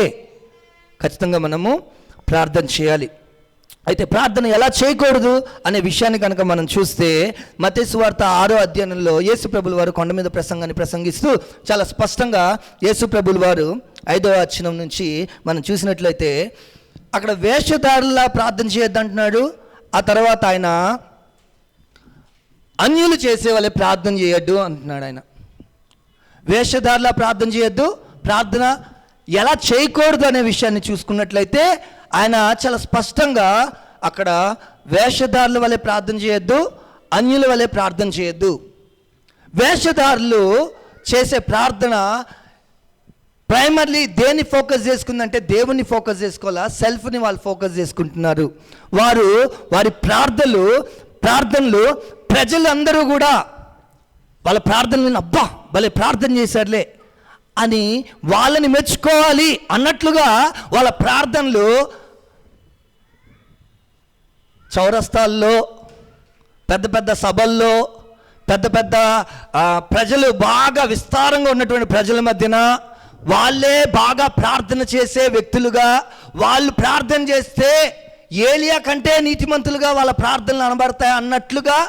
ఖచ్చితంగా మనము ప్రార్థన చేయాలి. అయితే ప్రార్థన ఎలా చేయకూడదు అనే విషయాన్ని కనుక మనం చూస్తే, మత్తయి సువార్త 6వ అధ్యాయంలో యేసు ప్రభుల వారు కొండ మీద ప్రసంగాన్ని ప్రసంగిస్తూ చాలా స్పష్టంగా యేసు ప్రభుల వారు 5వ వచనం నుంచి మనం చూసినట్లయితే అక్కడ వేషధారులా ప్రార్థన చేయొద్దంటున్నాడు. ఆ తర్వాత ఆయన అన్యులు చేసే వాళ్ళే ప్రార్థన చేయొద్దు అంటున్నాడు. ఆయన వేషధారులా ప్రార్థన చేయొద్దు, ప్రార్థన ఎలా చేయకూడదు అనే విషయాన్ని చూసుకున్నట్లయితే ఆయన చాలా స్పష్టంగా అక్కడ వేషధారుల వలె ప్రార్థన చేయొద్దు, అన్యుల వలె ప్రార్థన చేయొద్దు. వేషధారులు చేసే ప్రార్థన ప్రైమర్లీ దేన్ని ఫోకస్ చేసుకుందంటే దేవుని ఫోకస్ చేసుకోవాలా, సెల్ఫ్ని వాళ్ళు ఫోకస్ చేసుకుంటున్నారు. వారి ప్రార్థనలు ప్రజలందరూ కూడా వాళ్ళ ప్రార్థనలను అబ్బా భలే ప్రార్థన చేశారులే అని వాళ్ళని మెచ్చుకోవాలి అన్నట్లుగా వాళ్ళ ప్రార్థనలు చౌరస్తాల్లో, పెద్ద పెద్ద సభల్లో, పెద్ద పెద్ద ప్రజలు, బాగా విస్తారంగా ఉన్నటువంటి ప్రజల మధ్యన వాళ్ళే బాగా ప్రార్థన చేసే వ్యక్తులుగా, వాళ్ళు ప్రార్థన చేస్తే ఏలియా కంటే నీతిమంతులుగా వాళ్ళ ప్రార్థనలు అనబడతాయి అన్నట్లుగా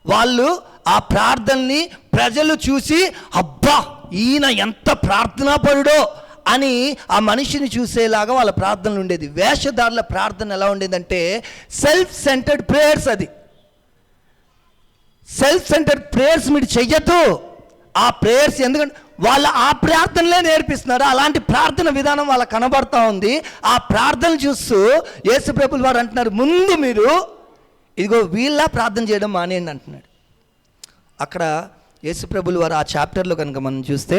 వాళ్ళు ఆ ప్రార్థనని ప్రజలు చూసి, అబ్బా ఈయన ఎంత ప్రార్థనాపరుడో అని ఆ మనిషిని చూసేలాగా వాళ్ళ ప్రార్థనలు ఉండేది. వేషధారుల ప్రార్థన ఎలా ఉండేదంటే సెల్ఫ్ సెంటర్డ్ ప్రేయర్స్. అది సెల్ఫ్ సెంటర్డ్ ప్రేయర్స్ మీరు చెయ్యొద్దు. ఆ ప్రేయర్స్ ఎందుకంటే వాళ్ళ ఆ ప్రార్థనలే నేర్పిస్తున్నారు. అలాంటి ప్రార్థన విధానం వాళ్ళకి కనబడతా ఉంది. ఆ ప్రార్థన చూస్తూ యేసు ప్రభువుల వారు అంటున్నారు, ముందు మీరు ఇదిగో వీళ్ళ ప్రార్థన చేయడం మానేయండి అంటున్నాడు. అక్కడ యేసు ప్రభువుల వారు ఆ చాప్టర్లో కనుక మనం చూస్తే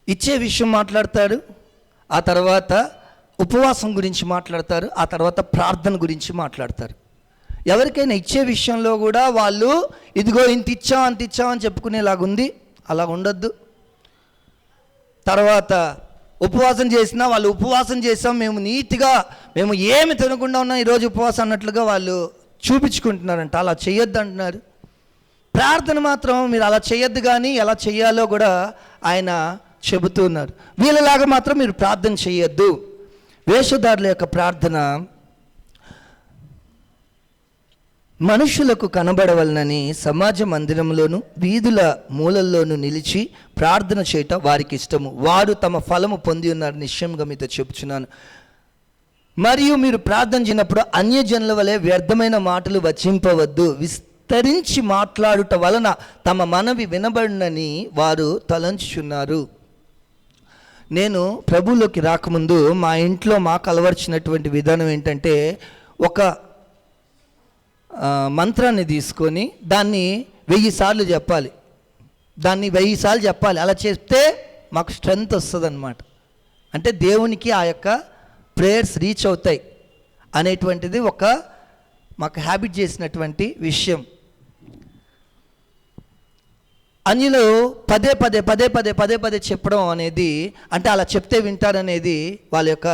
ఇచ్చే విషయం మాట్లాడతారు, ఆ తర్వాత ఉపవాసం గురించి మాట్లాడతారు, ఆ తర్వాత ప్రార్థన గురించి మాట్లాడతారు. ఎవరికైనా ఇచ్చే విషయంలో కూడా వాళ్ళు ఇదిగో ఇంత ఇచ్చాం అంత ఇచ్చాం అని చెప్పుకునేలాగుంది, అలా ఉండొద్దు. తర్వాత ఉపవాసం చేసినా వాళ్ళు ఉపవాసం చేసాం, మేము నీతిగా మేము ఏమి తినకుండా ఉన్నాం ఈరోజు ఉపవాసం అన్నట్లుగా వాళ్ళు చూపించుకుంటున్నారంట. అలా చేయొద్దు అంటున్నారు. ప్రార్థన మాత్రం మీరు అలా చేయొద్దు, కానీ ఎలా చేయాలో కూడా ఆయన చెబుతున్నారు. వీళ్ళలాగా మాత్రం మీరు ప్రార్థన చేయొద్దు. వేషధారుల యొక్క ప్రార్థన మనుషులకు కనబడవలనని సమాజ మందిరంలోను వీధుల మూలల్లోనూ నిలిచి ప్రార్థన చేయటం వారికి ఇష్టము. వారు తమ ఫలము పొంది ఉన్నారు, నిశ్చయంగా మీతో చెబుతున్నాను. మరియు మీరు ప్రార్థన చేయనప్పుడు అన్యజనుల వలె వ్యర్థమైన మాటలు వచింపవద్దు. విస్తరించి మాట్లాడుట వలన తమ మనవి వినబడినని వారు తలంచుచున్నారు. నేను ప్రభువులోకి రాకముందు మా ఇంట్లో మాకు అలవర్చినటువంటి విధానం ఏంటంటే, ఒక మంత్రాన్ని తీసుకొని దాన్ని 1000 సార్లు చెప్పాలి. దాన్ని 1000 సార్లు చెప్పాలి. అలా చెప్తే మాకు స్ట్రెంగ్త్ వస్తుంది అన్నమాట. అంటే దేవునికి ఆ యొక్క ప్రేయర్స్ రీచ్ అవుతాయి అనేటువంటిది ఒక మాకు హ్యాబిట్ చేసినటువంటి విషయం. అన్యులు పదే పదే పదే పదే పదే పదే చెప్పడం అనేది, అంటే అలా చెప్తే వింటారనేది వాళ్ళ యొక్క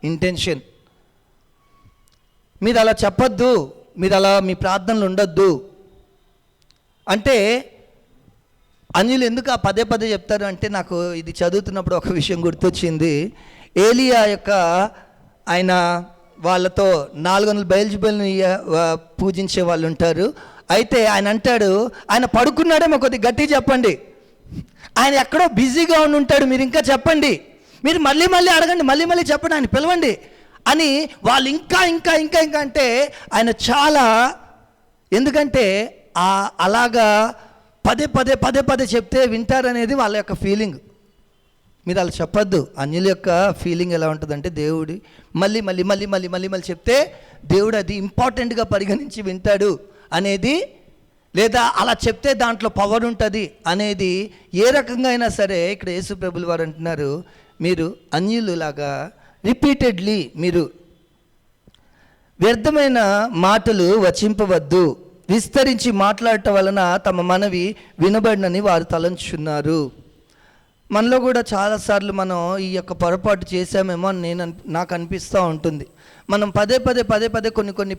ఇంటెన్షన్. మీరు అలా చెప్పొద్దు, మీరు అలా మీ ప్రార్థనలు ఉండొద్దు అంటే అన్యులు ఎందుకు ఆ పదే పదే చెప్తారు అంటే, నాకు ఇది చదువుతున్నప్పుడు ఒక విషయం గుర్తొచ్చింది. ఏలియా యొక్క ఆయన వాళ్ళతో 400 బయల్జెబూల్ని పూజించే వాళ్ళు ఉంటారు. అయితే ఆయన అంటాడు, ఆయన పడుకున్నాడేమో, కొద్దిగా గట్టి చెప్పండి, ఆయన ఎక్కడో బిజీగా ఉండి ఉంటాడు, మీరు ఇంకా చెప్పండి, మీరు మళ్ళీ మళ్ళీ అడగండి, మళ్ళీ మళ్ళీ చెప్పండి, ఆయన పిలవండి అని వాళ్ళు ఇంకా ఇంకా ఇంకా ఇంకా అంటే ఆయన చాలా, ఎందుకంటే అలాగా పదే పదే పదే పదే చెప్తే వింటారనేది వాళ్ళ యొక్క ఫీలింగ్. మీరు అలా చెప్పొద్దు. అన్యుల యొక్క ఫీలింగ్ ఎలా ఉంటుందంటే, దేవుడి మళ్ళీ మళ్ళీ మళ్ళీ మళ్ళీ మళ్ళీ మళ్ళీ చెప్తే దేవుడు అది ఇంపార్టెంట్గా పరిగణించి వింటాడు అనేది, లేదా అలా చెప్తే దాంట్లో పవర్ ఉంటుంది అనేది ఏ రకంగా అయినా సరే ఇక్కడ యేసు ప్రభువుల వారు అంటున్నారు, మీరు అన్యులులాగా రిపీటెడ్లీ మీరు వ్యర్థమైన మాటలు వచింపవద్దు. విస్తరించి మాట్లాడటం వలన తమ మనవి వినబడినని వారు తలంచున్నారు. మనలో కూడా చాలాసార్లు మనం ఈ యొక్క పొరపాటు చేసామేమో అని నాకు అనిపిస్తూ ఉంటుంది. మనం పదే పదే పదే పదే కొన్ని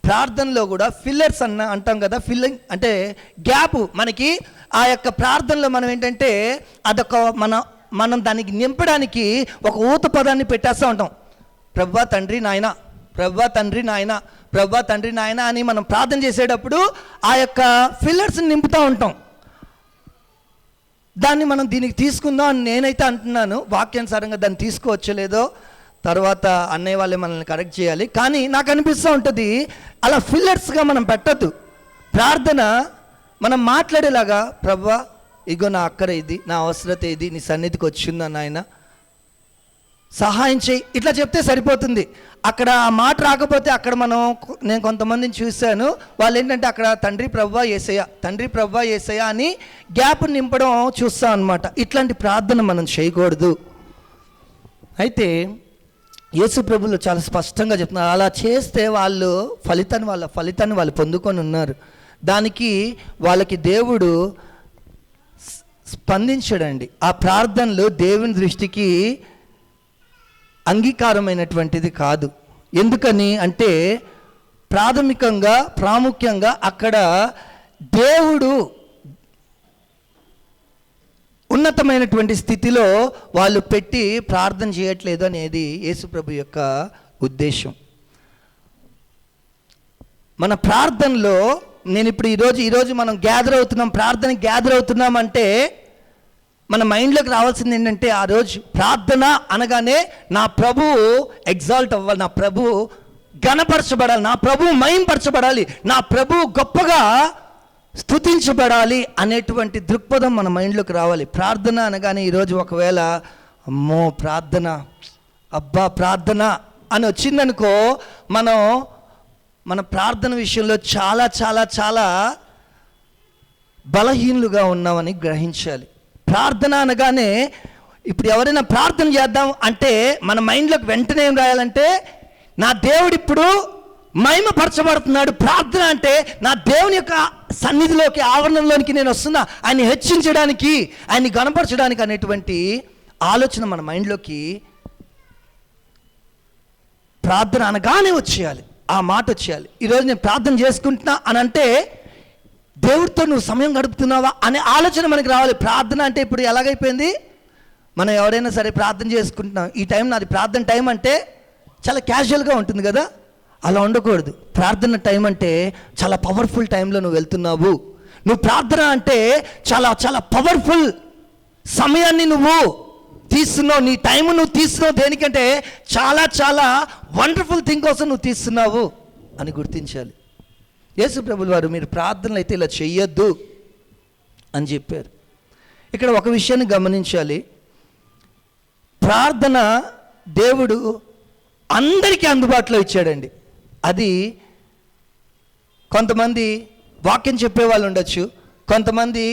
ప్రార్థనలో కూడా ఫిల్లర్స్ అంటాం కదా. ఫిల్లింగ్ అంటే గ్యాప్. మనకి ఆ యొక్క ప్రార్థనలో మనం ఏంటంటే అదొక మనం దానికి నింపడానికి ఒక ఊత పదాన్ని పెట్టేస్తూ ఉంటాం. ప్రభువా తండ్రి నాయన, ప్రభువా తండ్రి నాయన, ప్రభువా తండ్రి నాయన అని మనం ప్రార్థన చేసేటప్పుడు ఆ యొక్క ఫిల్లర్స్ని నింపుతూ ఉంటాం. దాన్ని మనం దీనికి తీసుకుందాం అని నేనైతే అంటున్నాను. వాక్యానుసారంగా దాన్ని తీసుకోవచ్చో లేదో తర్వాత అన్నయ్య వాళ్ళే మనల్ని కరెక్ట్ చేయాలి. కానీ నాకు అనిపిస్తూ ఉంటుంది, అలా ఫిల్లర్స్గా మనం పెట్టద్దు. ప్రార్థన మనం మాట్లాడేలాగా, ప్రభువా ఇగో నా అక్కర ఇది, నా అవసరత ఇది, నీ సన్నిధికి వచ్చిందా నాయన, సహాయం చేయి, ఇట్లా చెప్తే సరిపోతుంది. అక్కడ ఆ మాట రాకపోతే అక్కడ నేను కొంతమందిని చూశాను, వాళ్ళు ఏంటంటే అక్కడ తండ్రి ప్రభువా యేసయ్య, తండ్రి ప్రభువా యేసయ్య అని గ్యాప్ నింపడం చూస్తాం అనమాట. ఇట్లాంటి ప్రార్థన మనం చేయకూడదు. అయితే యేసు ప్రభువులు చాలా స్పష్టంగా చెప్తున్నారు, అలా చేస్తే వాళ్ళ ఫలితాన్ని వాళ్ళు పొందుకొని ఉన్నారు. దానికి వాళ్ళకి దేవుడు స్పందించడండి. ఆ ప్రార్థనలు దేవుని దృష్టికి అంగీకారమైనటువంటిది కాదు. ఎందుకని అంటే ప్రాముఖ్యంగా అక్కడ దేవుడు ఉన్నతమైనటువంటి స్థితిలో వాళ్ళు పెట్టి ప్రార్థన చేయట్లేదు అనేది యేసుప్రభు యొక్క ఉద్దేశం. మన ప్రార్థనలో నేను ఇప్పుడు ఈరోజు మనం గ్యాదర్ అవుతున్నామంటే మన మైండ్లోకి రావాల్సింది ఏంటంటే, ఆ రోజు ప్రార్థన అనగానే నా ప్రభువు ఎగ్జాల్ట్ అవ్వాలి, నా ప్రభువు ఘనపరచబడాలి, నా ప్రభువు మహింపరచబడాలి, నా ప్రభువు గొప్పగా స్తుతించబడాలి అనేటువంటి దృక్పథం మన మైండ్లోకి రావాలి. ప్రార్థన అనగానే ఈరోజు ఒకవేళ అమ్మో ప్రార్థన అని వచ్చిందనుకో, మన ప్రార్థన విషయంలో చాలా చాలా చాలా బలహీనులుగా ఉన్నామని గ్రహించాలి. ప్రార్థన అనగానే ఇప్పుడు ఎవరైనా ప్రార్థన చేద్దాం అంటే మన మైండ్లోకి వెంటనే ఏం రాయాలంటే, నా దేవుడు ఇప్పుడు మహిమపరచబడుతున్నాడు. ప్రార్థన అంటే నా దేవుని యొక్క సన్నిధిలోకి, ఆవరణంలోనికి నేను వస్తున్నా, ఆయన్ని హెచ్చించడానికి, ఆయన్ని గణపరచడానికి అనేటువంటి ఆలోచన మన మైండ్లోకి ప్రార్థన అనగానే వచ్చేయాలి, ఆ మాట వచ్చేయాలి. ఈరోజు నేను ప్రార్థన చేసుకుంటున్నా అని అంటే దేవుడితో నువ్వు సమయం గడుపుతున్నావా అనే ఆలోచన మనకి రావాలి. ప్రార్థన అంటే ఇప్పుడు ఎలాగైపోయింది, మనం ఎవరైనా సరే ప్రార్థన చేసుకుంటున్నాం, ఈ టైం నాది ప్రార్థన టైం అంటే చాలా క్యాజువల్గా ఉంటుంది కదా, అలా ఉండకూడదు. ప్రార్థన టైం అంటే చాలా పవర్ఫుల్ టైంలో నువ్వు వెళ్తున్నావు. నువ్వు ప్రార్థన అంటే చాలా చాలా పవర్ఫుల్ సమయాన్ని నువ్వు తీస్తున్నావు, నీ టైం నువ్వు తీస్తున్నావు. దేనికంటే చాలా చాలా వండర్ఫుల్ థింగ్ కోసం నువ్వు తీస్తున్నావు అని గుర్తించాలి. యేసు ప్రభువుల వారు మీరు ప్రార్థనలు అయితే ఇలా చెయ్యొద్దు అని చెప్పారు. ఇక్కడ ఒక విషయాన్ని గమనించాలి, ప్రార్థన దేవుడు అందరికీ అందుబాటులో ఇచ్చాడండి. అది కొంతమంది వాక్యం చెప్పేవాళ్ళు ఉండొచ్చు, కొంతమంది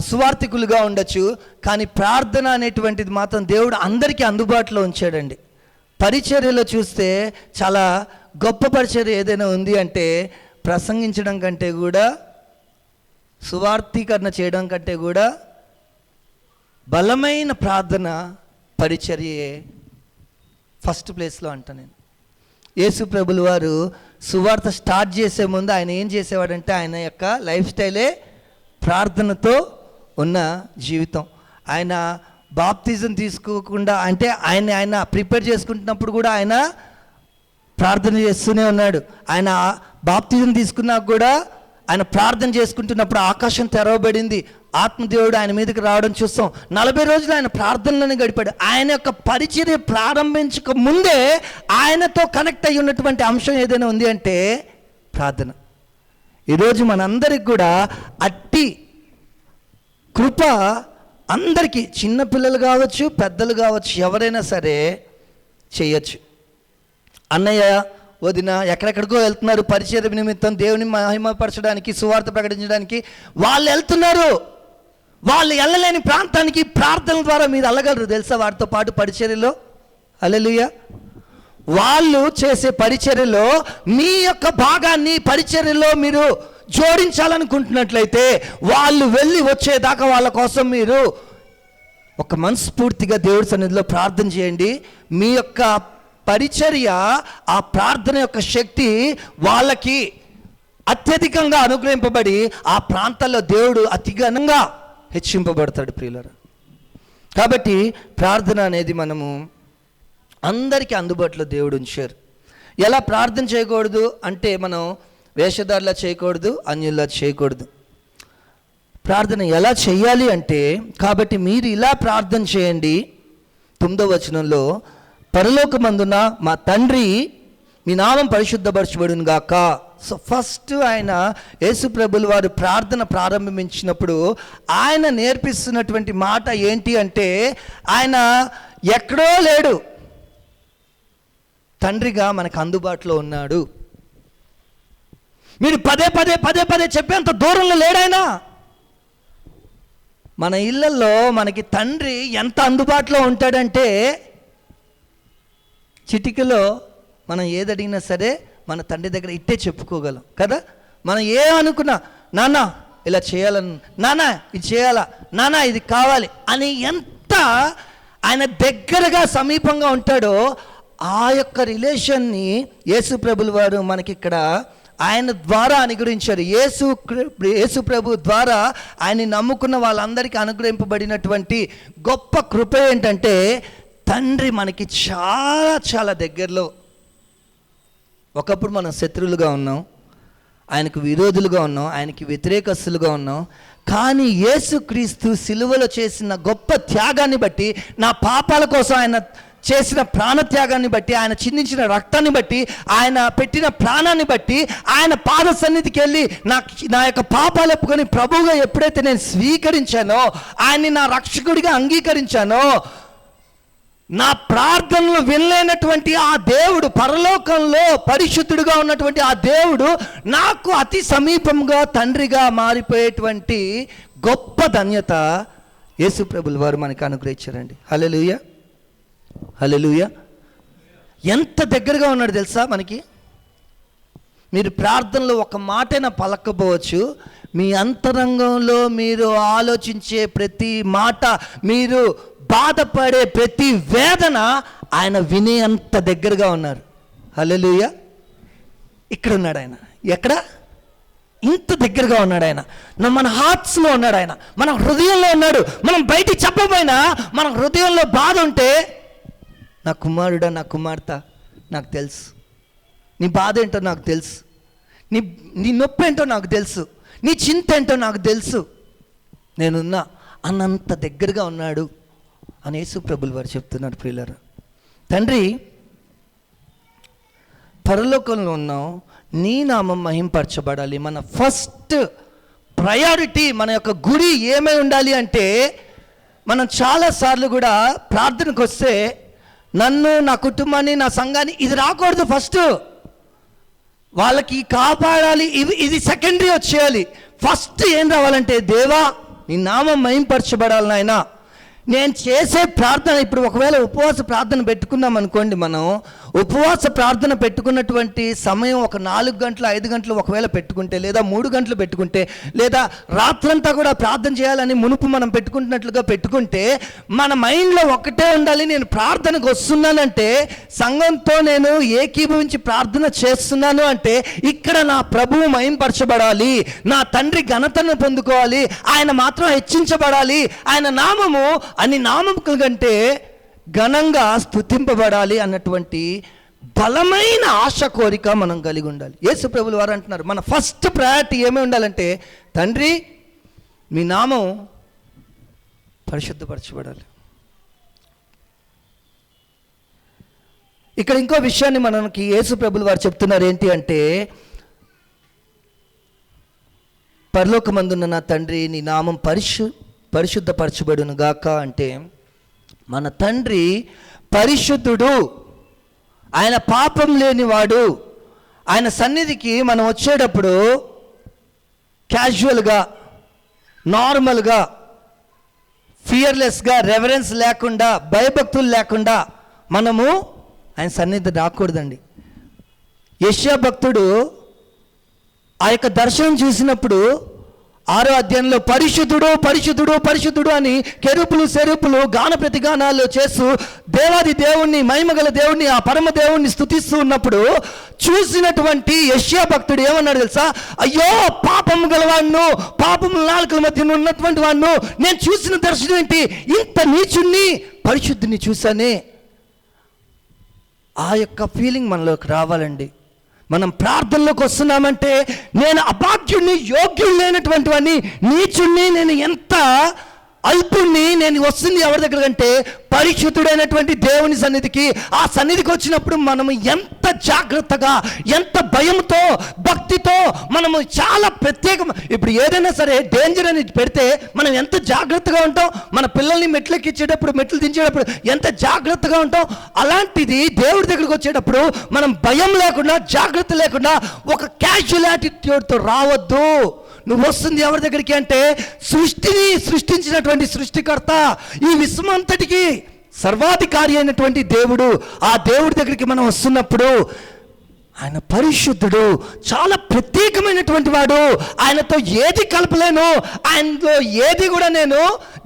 సువార్థికులుగా ఉండొచ్చు, కానీ ప్రార్థన అనేటువంటిది మాత్రం దేవుడు అందరికీ అందుబాటులో ఉంచాడండి. పరిచర్యలో చూస్తే చాలా గొప్ప పరిచర్య ఏదైనా ఉంది అంటే ప్రసంగించడం కంటే కూడా, సువార్థీకరణ చేయడం కంటే కూడా బలమైన ప్రార్థన పరిచర్యే ఫస్ట్ ప్లేస్లో అంట. నేను యేసు ప్రభుల వారు సువార్త స్టార్ట్ చేసే ముందు ఆయన ఏం చేసేవాడంటే, ఆయన యొక్క లైఫ్ స్టైలే ప్రార్థనతో ఉన్న జీవితం. ఆయన బాప్తిజం తీసుకోకుండా అంటే ఆయన ప్రిపేర్ చేసుకుంటున్నప్పుడు కూడా ఆయన ప్రార్థన చేస్తూనే ఉన్నాడు. ఆయన బాప్తిజం తీసుకున్నాక కూడా ఆయన ప్రార్థన చేసుకుంటున్నప్పుడు ఆకాశం తెరవబడింది, ఆత్మదేవుడు ఆయన మీదకి రావడం చూస్తాం. 40 రోజులు ఆయన ప్రార్థనలోనే గడిపాడు. ఆయన యొక్క పరిచర్య ప్రారంభించక ముందే ఆయనతో కనెక్ట్ అయ్యి ఉన్నటువంటి అంశం ఏదైనా ఉంది అంటే ప్రార్థన. ఈరోజు మనందరికి కూడా అట్టి కృప అందరికీ, చిన్నపిల్లలు కావచ్చు, పెద్దలు కావచ్చు, ఎవరైనా సరే చేయొచ్చు. అన్నయ్య వదిన ఎక్కడెక్కడికో వెళ్తున్నారు పరిచర్య నిమిత్తం, దేవుని మహిమపరచడానికి, సువార్త ప్రకటించడానికి వాళ్ళు వెళ్తున్నారు. వాళ్ళు వెళ్ళలేని ప్రాంతానికి ప్రార్థన ద్వారా మీరు వెళ్ళగలరు తెలుసా, వారితో పాటు పరిచర్యలో. హల్లెలూయా. వాళ్ళు చేసే పరిచర్యలో మీ యొక్క భాగాన్ని పరిచర్యలో మీరు జోడించాలనుకుంటున్నట్లయితే వాళ్ళు వెళ్ళి వచ్చేదాకా వాళ్ళ కోసం మీరు ఒక మనస్ఫూర్తిగా దేవుడి సన్నిధిలో ప్రార్థన చేయండి. మీ యొక్క పరిచర్య, ఆ ప్రార్థన యొక్క శక్తి వాళ్ళకి అత్యధికంగా అనుగ్రహింపబడి ఆ ప్రాంతాల్లో దేవుడు అతిఘనంగా హెచ్చింపబడతాడు ప్రియులారా. కాబట్టి ప్రార్థన అనేది మనము అందరికీ అందుబాటులో దేవుడు ఉంచారు. ఎలా ప్రార్థన చేయకూడదు అంటే, మనం వేషధారులా చేయకూడదు, అన్యుల్లా చేయకూడదు. ప్రార్థన ఎలా చేయాలి అంటే, కాబట్టి మీరు ఇలా ప్రార్థన చేయండి. 9వ వచనంలో, పరలోకమందున మా తండ్రి మీ నామం పరిశుద్ధపరచబడును గాక. సో ఫస్ట్ ఆయన యేసు ప్రభుల వారు ప్రార్థన ప్రారంభించినప్పుడు ఆయన నేర్పిస్తున్నటువంటి మాట ఏంటి అంటే, ఆయన ఎక్కడో లేడు, తండ్రిగా మనకు అందుబాటులో ఉన్నాడు. మీరు పదే పదే పదే పదే చెప్పేంత దూరంలో లేడాయనా. మన ఇళ్ళల్లో మనకి తండ్రి ఎంత అందుబాటులో ఉంటాడంటే, చిటికలో మనం ఏదడిగినా సరే మన తండ్రి దగ్గర ఇట్టే చెప్పుకోగలం కదా. మనం ఏమనుకున్నా, నాన్న ఇలా చేయాలని, నాన్న ఇది చేయాలా, నాన్న ఇది కావాలి అని ఎంత ఆయన దగ్గరగా సమీపంగా ఉంటాడో ఆ యొక్క రిలేషన్ని యేసు ప్రభుల వారు మనకి ఇక్కడ ఆయన ద్వారా అనుగ్రహించారు. యేసు ప్రభు ద్వారా ఆయన్ని నమ్ముకున్న వాళ్ళందరికీ అనుగ్రహింపబడినటువంటి గొప్ప కృప ఏంటంటే, తండ్రి మనకి చాలా చాలా దగ్గరలో. ఒకప్పుడు మనం శత్రువులుగా ఉన్నాం, ఆయనకు విరోధులుగా ఉన్నాం, ఆయనకి వ్యతిరేకస్తులుగా ఉన్నాం. కానీ యేసుక్రీస్తు సిలువలో చేసిన గొప్ప త్యాగాన్ని బట్టి, నా పాపాల కోసం ఆయన చేసిన ప్రాణత్యాగాన్ని బట్టి, ఆయన చిందించిన రక్తాన్ని బట్టి, ఆయన పెట్టిన ప్రాణాన్ని బట్టి, ఆయన పాద సన్నిధికి వెళ్ళి నా యొక్క పాపాలు ఒప్పుకొని ప్రభువుగా ఎప్పుడైతే నేను స్వీకరించానో, ఆయన్ని నా రక్షకుడిగా అంగీకరించానో, నా ప్రార్థనలు వినలేనటువంటి ఆ దేవుడు, పరలోకంలో పరిశుద్ధుడుగా ఉన్నటువంటి ఆ దేవుడు నాకు అతి సమీపంగా తండ్రిగా మారిపోయేటువంటి గొప్ప ధన్యత యేసు ప్రభుల వారు మనకు అనుగ్రహించారండి. హల్లెలూయా, హల్లెలూయా. ఎంత దగ్గరగా ఉన్నాడు తెలుసా మనకి. మీరు ప్రార్థనలో ఒక మాటైనా పలకపోవచ్చు, మీ అంతరంగంలో మీరు ఆలోచించే ప్రతి మాట, మీరు బాధపడే ప్రతి వేదన ఆయన వినే అంత దగ్గరగా ఉన్నారు. హల్లెలూయా. ఇక్కడ ఉన్నాడు ఆయన. ఎక్కడ? ఇంత దగ్గరగా ఉన్నాడు ఆయన. మన హార్ట్స్లో ఉన్నాడు ఆయన, మన హృదయంలో ఉన్నాడు. మనం బయటికి చెప్పబోయినా మన హృదయంలో బాధ ఉంటే, నా కుమారుడా, నా కుమార్తె, నాకు తెలుసు నీ బాధ ఏంటో నాకు తెలుసు, నీ నొప్పి ఏంటో నాకు తెలుసు, నీ చింత ఏంటో నాకు తెలుసు, నేనున్నా అన్నంత దగ్గరగా ఉన్నాడు అని యేసు ప్రభుల వారు చెప్తున్నారు. ప్రియులారా, తండ్రి, పరలోకంలో ఉన్నాం, నీ నామం మహింపరచబడాలి. మన ఫస్ట్ ప్రయారిటీ, మన యొక్క గురి ఏమై ఉండాలి అంటే, మనం చాలాసార్లు కూడా ప్రార్థనకు వస్తే నన్ను, నా కుటుంబాన్ని, నా సంఘాన్ని ఇది రాకూడదు. ఫస్ట్ వాళ్ళకి కాపాడాలి, ఇది సెకండరీ వచ్చేయాలి. ఫస్ట్ ఏం రావాలంటే, దేవా నీ నామం మహింపరచబడాలి నాయనా. నేను చేసే ప్రార్థన, ఇప్పుడు ఒకవేళ ఉపవాస ప్రార్థన పెట్టుకున్నాం అనుకోండి, మనం ఉపవాస ప్రార్థన పెట్టుకున్నటువంటి సమయం ఒక 4 గంటలు 5 గంటలు ఒకవేళ పెట్టుకుంటే, లేదా 3 గంటలు పెట్టుకుంటే, లేదా రాత్రంతా కూడా ప్రార్థన చేయాలని మునుపు మనం పెట్టుకుంటున్నట్లుగా పెట్టుకుంటే, మన మైండ్లో ఒక్కటే ఉండాలి, నేను ప్రార్థనకు వస్తున్నానంటే, సంఘంతో నేను ఏకీభవించి ప్రార్థన చేస్తున్నాను అంటే, ఇక్కడ నా ప్రభువు మహింపరచబడాలి, నా తండ్రి ఘనతను పొందుకోవాలి, ఆయన మాత్రం హెచ్చించబడాలి, ఆయన నామము అన్ని నామముల కంటే ఘనంగా స్తుతింపబడాలి అన్నటువంటి బలమైన ఆశ, కోరిక మనం కలిగి ఉండాలి. యేసు ప్రభుల వారు అంటున్నారు, మన ఫస్ట్ ప్రయారిటీ ఏమై ఉండాలంటే, తండ్రి మీ నామం పరిశుద్ధపరచబడాలి. ఇక్కడ ఇంకో విషయాన్ని మనకి యేసు ప్రభుల వారు చెప్తున్నారు. ఏంటి అంటే, పరలోకమందున్న నా తండ్రి నీ నామం పరిశుద్ధపరచబడును గాక అంటే, మన తండ్రి పరిశుద్ధుడు, ఆయన పాపం లేనివాడు. ఆయన సన్నిధికి మనం వచ్చేటప్పుడు క్యాజువల్గా, నార్మల్గా, ఫియర్లెస్గా, రెవరెన్స్ లేకుండా, భయభక్తులు లేకుండా మనము ఆయన సన్నిధి రాకూడదండి. యెషయా భక్తుడు ఆ యొక్క దర్శనం చూసినప్పుడు 6వ అధ్యాయంలో పరిశుద్ధుడు పరిశుద్ధుడు పరిశుద్ధుడు అని కెరూబులు సెరూబులు గాన ప్రతిగానాలు చేస్తూ దేవాది దేవుణ్ణి, మహిమగల దేవుణ్ణి, ఆ పరమ దేవుణ్ణి స్తుతిస్తూ ఉన్నప్పుడు చూసినటువంటి యెషయా భక్తుడు ఏమన్నాడు తెలుసా? అయ్యో పాపము గలవాడును, పాపము నాలుకల మధ్య ఉన్నటువంటి వాడును, నేను చూసిన దర్శనం ఏంటి, ఇంత నీచుణ్ణి పరిశుద్ధిని చూసానే. ఆ యొక్క ఫీలింగ్ మనలోకి రావాలండి. మనం ప్రార్థనలోకి వస్తున్నామంటే, నేను అభాగ్యుణ్ణి, యోగ్యుడు లేనటువంటి వాడిని, నీచుణ్ణి, నేను ఎంత అల్పుణ్ణి, నేను వస్తుంది ఎవరి దగ్గర అంటే పరిశుద్ధుడైనటువంటి దేవుని సన్నిధికి. ఆ సన్నిధికి వచ్చినప్పుడు మనము ఎంత జాగ్రత్తగా, ఎంత భయంతో, భక్తితో, మనము చాలా ప్రత్యేకం. ఇప్పుడు ఏదైనా సరే డేంజర్ అని పెడితే మనం ఎంత జాగ్రత్తగా ఉంటాం, మన పిల్లల్ని మెట్లెక్కించేటప్పుడు, మెట్లు దించేటప్పుడు ఎంత జాగ్రత్తగా ఉంటాం. అలాంటిది దేవుడి దగ్గరికి వచ్చేటప్పుడు మనం భయం లేకుండా, జాగ్రత్త లేకుండా, ఒక క్యాజువల్ యాటిట్యూడ్తో రావద్దు. నువ్వు వస్తుంది ఎవరి దగ్గరికి అంటే, సృష్టిని సృష్టించినటువంటి సృష్టికర్త, ఈ విశ్వమంతటికి సర్వాధికారి అయినటువంటి దేవుడు. ఆ దేవుడి దగ్గరికి మనం వస్తున్నప్పుడు ఆయన పరిశుద్ధుడు, చాలా ప్రత్యేకమైనటువంటి వాడు. ఆయనతో ఏది కలపలేను, ఆయనలో ఏది కూడా నేను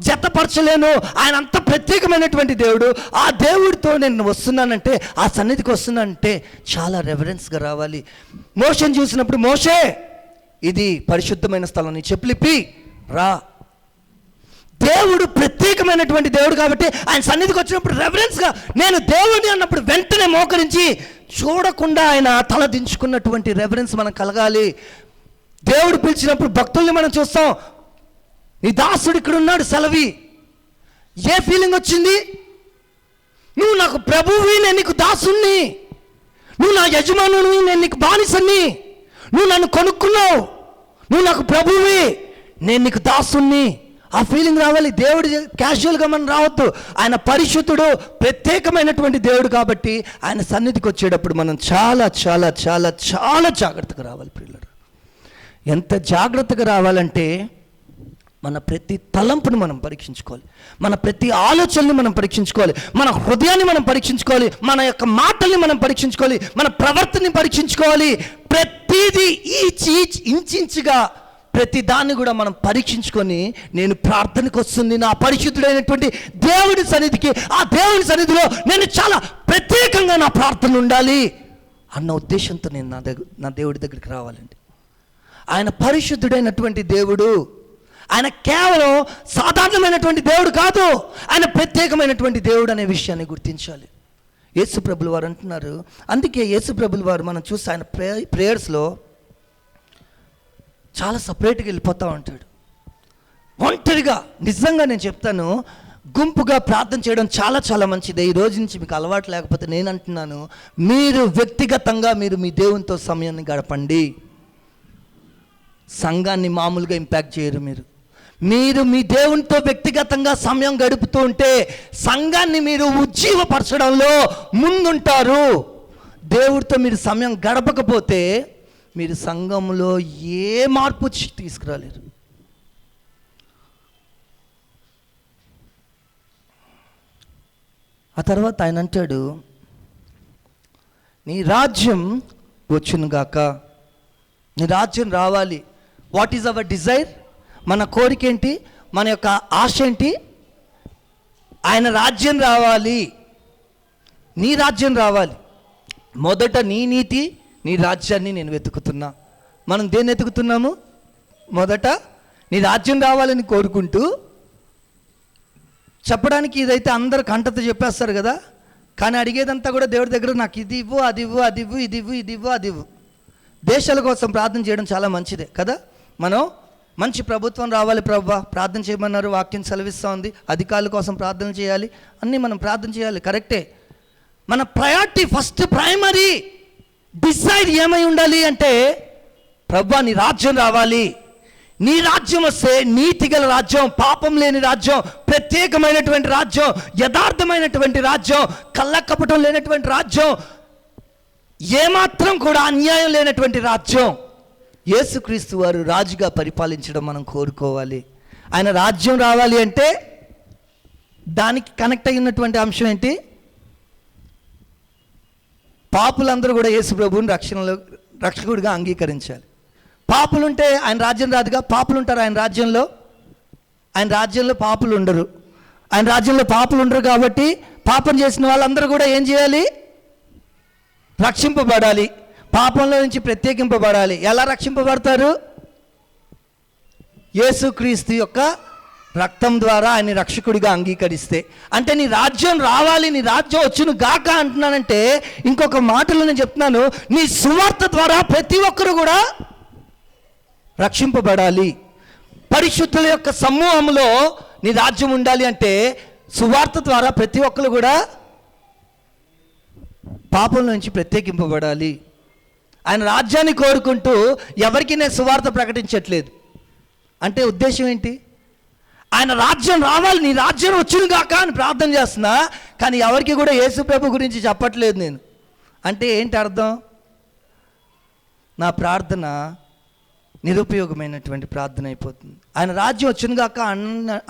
జతపరచలేను. ఆయన అంత ప్రత్యేకమైనటువంటి దేవుడు. ఆ దేవుడితో నేను వస్తున్నానంటే, ఆ సన్నిధికి వస్తున్నానంటే చాలా రెవరెన్స్గా రావాలి. మోషేని చూసినప్పుడు, మోషే ఇది పరిశుద్ధమైన స్థలం, నీ చెప్పులిప్పి రా. దేవుడు ప్రత్యేకమైనటువంటి దేవుడు కాబట్టి ఆయన సన్నిధికి వచ్చినప్పుడు రెవరెన్స్గా నేను దేవుడిని అన్నప్పుడు వెంటనే మోకరించి చూడకుండా ఆయన తల దించుకున్నటువంటి రెవరెన్స్ మనకు కలగాలి. దేవుడు పిలిచినప్పుడు భక్తుల్ని మనం చూస్తాం, నీ దాసుడు ఇక్కడ ఉన్నాడు సెలవి. ఏ ఫీలింగ్ వచ్చింది? నువ్వు నాకు ప్రభువి, నేను నీకు దాసుణ్ణి. నువ్వు నా యజమానుని, నేను నీకు బానిసని. నువ్వు నన్ను కొనుక్కున్నావు, నువ్వు నాకు ప్రభువి, నేను నీకు దాసుణ్ణి. ఆ ఫీలింగ్ రావాలి. దేవుడు క్యాజువల్గా మనం రావద్దు. ఆయన పరిశుద్ధుడు, ప్రత్యేకమైనటువంటి దేవుడు కాబట్టి ఆయన సన్నిధికి వచ్చేటప్పుడు మనం చాలా చాలా చాలా చాలా జాగ్రత్తగా రావాలి. పిల్లలు ఎంత జాగ్రత్తగా రావాలంటే, మన ప్రతి తలంపుని మనం పరీక్షించుకోవాలి, మన ప్రతి ఆలోచనని మనం పరీక్షించుకోవాలి, మన హృదయాన్ని మనం పరీక్షించుకోవాలి, మన యొక్క మాటల్ని మనం పరీక్షించుకోవాలి, మన ప్రవర్తనని పరీక్షించుకోవాలి. ప్రతిదీ ఇంచుగా ప్రతి దాన్ని కూడా మనం పరీక్షించుకొని, నేను ప్రార్థనకు వస్తుంది నా పరిశుద్ధుడైనటువంటి దేవుడి సన్నిధికి, ఆ దేవుడి సన్నిధిలో నేను చాలా ప్రత్యేకంగా నా ప్రార్థన ఉండాలి అన్న ఉద్దేశంతో నేను నా దేవుడి దగ్గరికి రావాలండి. ఆయన పరిశుద్ధుడైనటువంటి దేవుడు. ఆయన కేవలం సాధారణమైనటువంటి దేవుడు కాదు, ఆయన ప్రత్యేకమైనటువంటి దేవుడు అనే విషయాన్ని గుర్తించాలి. యేసు ప్రభుల వారు అంటున్నారు. అందుకే యేసు ప్రభుల వారు మనం చూస్తే ఆయన ప్రేయర్స్లో చాలా సపరేట్గా వెళ్ళిపోతూ ఉంటాడు. ఒంటరిగా, నిజంగా నేను చెప్తాను, గుంపుగా ప్రార్థన చేయడం చాలా చాలా మంచిది. ఈ రోజు నుంచి మీకు అలవాటు లేకపోతే నేను అంటున్నాను, మీరు వ్యక్తిగతంగా మీరు మీ దేవునితో సమయాన్ని గడపండి. సంఘాన్ని మామూలుగా ఇంపాక్ట్ చేయరు. మీరు మీ దేవునితో వ్యక్తిగతంగా సమయం గడుపుతూ ఉంటే సంఘాన్ని మీరు ఉజ్జీవపరచడంలో ముందుంటారు. దేవుడితో మీరు సమయం గడపకపోతే మీరు సంఘంలో ఏ మార్పు తీసుకురాలేరు. ఆ తర్వాత ఆయన అంటాడు, నీ రాజ్యం వచ్చునుగాక. నీ రాజ్యం రావాలి. What is our Dzire? మన కోరిక ఏంటి? మన యొక్క ఆశ ఏంటి? ఆయన రాజ్యం రావాలి, నీ రాజ్యం రావాలి. మొదట నీ నీతి, నీ రాజ్యాన్ని నేను వెతుకుతున్నా. మనం దేన్ని వెతుకుతున్నాము? మొదట నీ రాజ్యం రావాలని కోరుకుంటూ, చెప్పడానికి ఇదైతే అందరు కంటతో చెప్పేస్తారు కదా, కానీ అడిగేదంతా కూడా దేవుడి దగ్గర, నాకు ఇది ఇవ్వు, అది ఇవ్వు, అది ఇవ్వు, ఇది ఇవ్వు, ఇది ఇవ్వు, అది ఇవ్వు. దేశాల కోసం ప్రార్థన చేయడం చాలా మంచిదే కదా. మనం మంచి ప్రభుత్వం రావాలి ప్రభువా, ప్రార్థన చేయమన్నారు, వాక్యం సెలవిస్తూ ఉంది. అధికారుల కోసం ప్రార్థన చేయాలి, అన్నీ మనం ప్రార్థన చేయాలి, కరెక్టే. మన ప్రయారిటీ ఫస్ట్, ప్రైమరీ డిసైడ్ ఏమై ఉండాలి అంటే, ప్రభువా నీ రాజ్యం రావాలి. నీ రాజ్యం వస్తే నీతి గల రాజ్యం, పాపం లేని రాజ్యం, ప్రత్యేకమైనటువంటి రాజ్యం, యథార్థమైనటువంటి రాజ్యం, కళ్ళకపటం లేనటువంటి రాజ్యం, ఏమాత్రం కూడా అన్యాయం లేనటువంటి రాజ్యం. యేసుక్రీస్తు వారు రాజుగా పరిపాలించడం మనం కోరుకోవాలి. ఆయన రాజ్యం రావాలి అంటే దానికి కనెక్ట్ అయినటువంటి అంశం ఏంటి? పాపులందరూ కూడా యేసు ప్రభువుని రక్షకుడిగా అంగీకరించాలి. పాపులుంటే ఆయన రాజ్యం రాదుగా. పాపులు ఉంటారు ఆయన రాజ్యంలో? ఆయన రాజ్యంలో పాపులు ఉండరు. ఆయన రాజ్యంలో పాపులు ఉండరు కాబట్టి పాపం చేసిన వాళ్ళందరూ కూడా ఏం చేయాలి? రక్షింపబడాలి, పాపంలో నుంచి ప్రత్యేకింపబడాలి. ఎలా రక్షింపబడతారు? యేసుక్రీస్తు యొక్క రక్తం ద్వారా ఆయన రక్షకుడిగా అంగీకరిస్తే. అంటే నీ రాజ్యం రావాలి, నీ రాజ్యం వచ్చును గాక అంటున్నానంటే, ఇంకొక మాటలో నేను చెప్తున్నాను, నీ సువార్త ద్వారా ప్రతి ఒక్కరు కూడా రక్షింపబడాలి. పరిశుద్ధుల యొక్క సమూహంలో నీ రాజ్యం ఉండాలి అంటే సువార్త ద్వారా ప్రతి ఒక్కరు కూడా పాపం నుంచి ప్రత్యేకింపబడాలి. ఆయన రాజ్యాన్ని కోరుకుంటూ ఎవరికి నేను సువార్త ప్రకటించట్లేదు అంటే ఉద్దేశం ఏంటి? ఆయన రాజ్యం రావాలి, నీ రాజ్యం వచ్చును గాక అని ప్రార్థన చేస్తున్నా, కానీ ఎవరికి కూడా యేసు ప్రభు గురించి చెప్పట్లేదు నేను అంటే ఏంటి అర్థం? నా ప్రార్థన నిరుపయోగమైనటువంటి ప్రార్థన అయిపోతుంది. ఆయన రాజ్యం వచ్చినగాక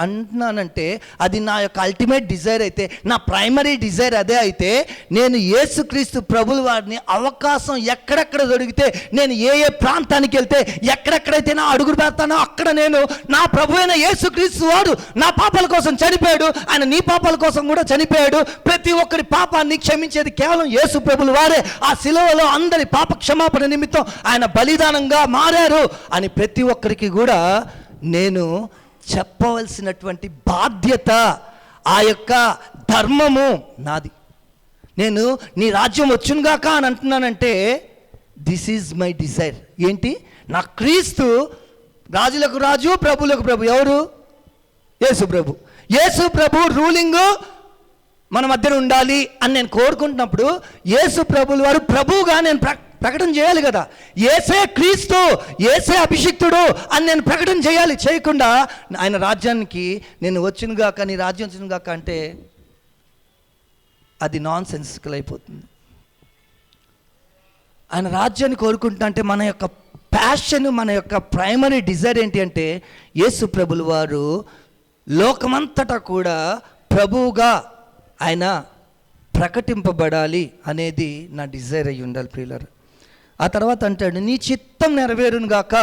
అంటున్నానంటే అది నా యొక్క అల్టిమేట్ డిజైర్ అయితే, నా ప్రైమరీ డిజైర్ అదే అయితే, నేను యేసుక్రీస్తు ప్రభుల వారిని అవకాశం ఎక్కడెక్కడ దొరికితే, నేను ఏ ఏ ప్రాంతానికి వెళ్తే, ఎక్కడెక్కడైతే నా అడుగులు పెడతానో అక్కడ నేను నా ప్రభు అయిన యేసుక్రీస్తు వాడు నా పాపాల కోసం చనిపోయాడు, ఆయన నీ పాపాల కోసం కూడా చనిపోయాడు, ప్రతి ఒక్కరి పాపాన్ని క్షమించేది కేవలం యేసు ప్రభుల వారే, ఆ శిలువలో అందరి పాప క్షమాపణ నిమిత్తం ఆయన బలిదానంగా మారారు అని ప్రతి ఒక్కరికి కూడా నేను చెప్పవలసినటువంటి బాధ్యత, ఆ యొక్క ధర్మము నాది. నేను నీ రాజ్యం వచ్చునుగాక అని అంటున్నానంటే దిస్ ఈజ్ మై డిజైర్. ఏంటి? నా క్రీస్తు రాజులకు రాజు, ప్రభులకు ప్రభు. ఎవరు? యేసు ప్రభు. యేసు ప్రభు రూలింగ్ మన మధ్యన ఉండాలి అని నేను కోరుకుంటున్నప్పుడు యేసు ప్రభుల వారు ప్రభువుగా నేను ప్రకటన చేయాలి కదా. యేసే క్రీస్తు, యేసే అభిషిక్తుడు అని నేను ప్రకటన చేయాలి. చేయకుండా ఆయన రాజ్యానికి నేను వచ్చినగాక, నీ రాజ్యం వచ్చినగాక అంటే అది నాన్ సెన్సికల్ అయిపోతుంది. ఆయన రాజ్యాన్ని కోరుకుంటున్నా అంటే మన యొక్క ప్యాషన్, మన యొక్క ప్రైమరీ డిజైర్ ఏంటి అంటే యేసు ప్రభుల వారు లోకమంతటా కూడా ప్రభువుగా ఆయన ప్రకటింపబడాలి అనేది నా డిజైర్ అయ్యి ఉండాలి ప్రియులారా. ఆ తర్వాత అంటాడు, నీ చిత్తం నెరవేరును గాక.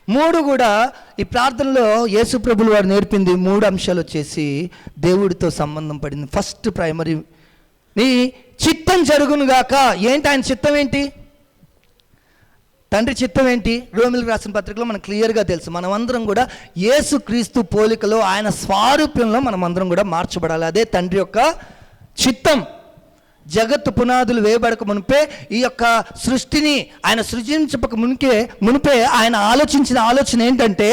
3 కూడా ఈ ప్రార్థనలో యేసు ప్రభులు వారు నేర్పింది 3 అంశాలు వచ్చేసి దేవుడితో సంబంధం పడింది. ఫస్ట్ ప్రైమరీ, నీ చిత్తం జరుగును గాక. ఏంటి ఆయన చిత్తం ఏంటి? తండ్రి చిత్తం ఏంటి? రోమిలకు రాసిన పత్రికలో మనకు క్లియర్గా తెలుసు. మనమందరం కూడా యేసు క్రీస్తు పోలికలో ఆయన స్వారూప్యంలో మనమందరం కూడా మార్చబడాలి. అదే తండ్రి యొక్క చిత్తం. జగత్తు పునాదులు వేయబడక మునిపే, ఈ యొక్క సృష్టిని ఆయన సృజించక మునిపే ఆయన ఆలోచించిన ఆలోచన ఏంటంటే,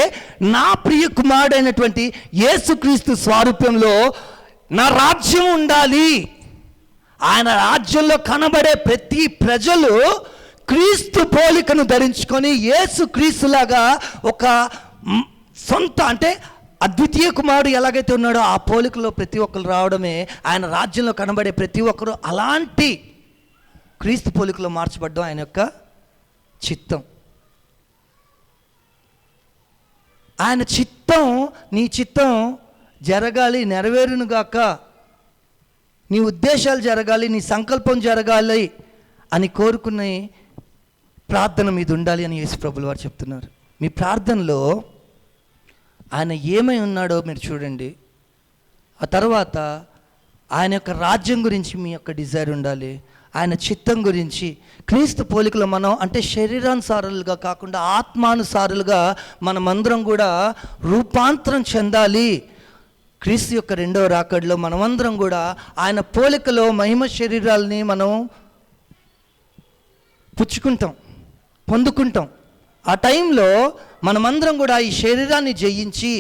నా ప్రియ కుమారుడైనటువంటి యేసుక్రీస్తు స్వారూప్యంలో నా రాజ్యం ఉండాలి. ఆయన రాజ్యంలో కనబడే ప్రతి ప్రజలు క్రీస్తు పోలికను ధరించుకొని యేసు క్రీస్తులాగా ఒక సొంత, అంటే అద్వితీయ కుమారుడు ఎలాగైతే ఉన్నాడో ఆ పోలికలో ప్రతి ఒక్కరు రావడమే, ఆయన రాజ్యంలో కనబడే ప్రతి ఒక్కరు అలాంటి క్రీస్తు పోలికలో మార్చబడ్డం ఆయన యొక్క చిత్తం. ఆయన చిత్తం, నీ చిత్తం జరగాలి, నెరవేరునుగాక, నీ ఉద్దేశాలు జరగాలి, నీ సంకల్పం జరగాలి అని కోరుకునే ప్రార్థన మీద ఉండాలి అని యేసు ప్రభులు వారు చెప్తున్నారు. మీ ప్రార్థనలో ఆయన ఏమై ఉన్నాడో మీరు చూడండి. ఆ తర్వాత ఆయన యొక్క రాజ్యం గురించి మీ యొక్క డిజైర్ ఉండాలి, ఆయన చిత్తం గురించి. క్రీస్తు పోలికలో మనం, అంటే శరీరానుసారులుగా కాకుండా ఆత్మానుసారులుగా మనమందరం కూడా రూపాంతరం చెందాలి. క్రీస్తు యొక్క 2వ రాకడలో మనమందరం కూడా ఆయన పోలికలో మహిమ శరీరాలని మనం పొందుకుంటాం. ఆ టైంలో మనమందరం కూడా ఈ శరీరాన్ని జయించి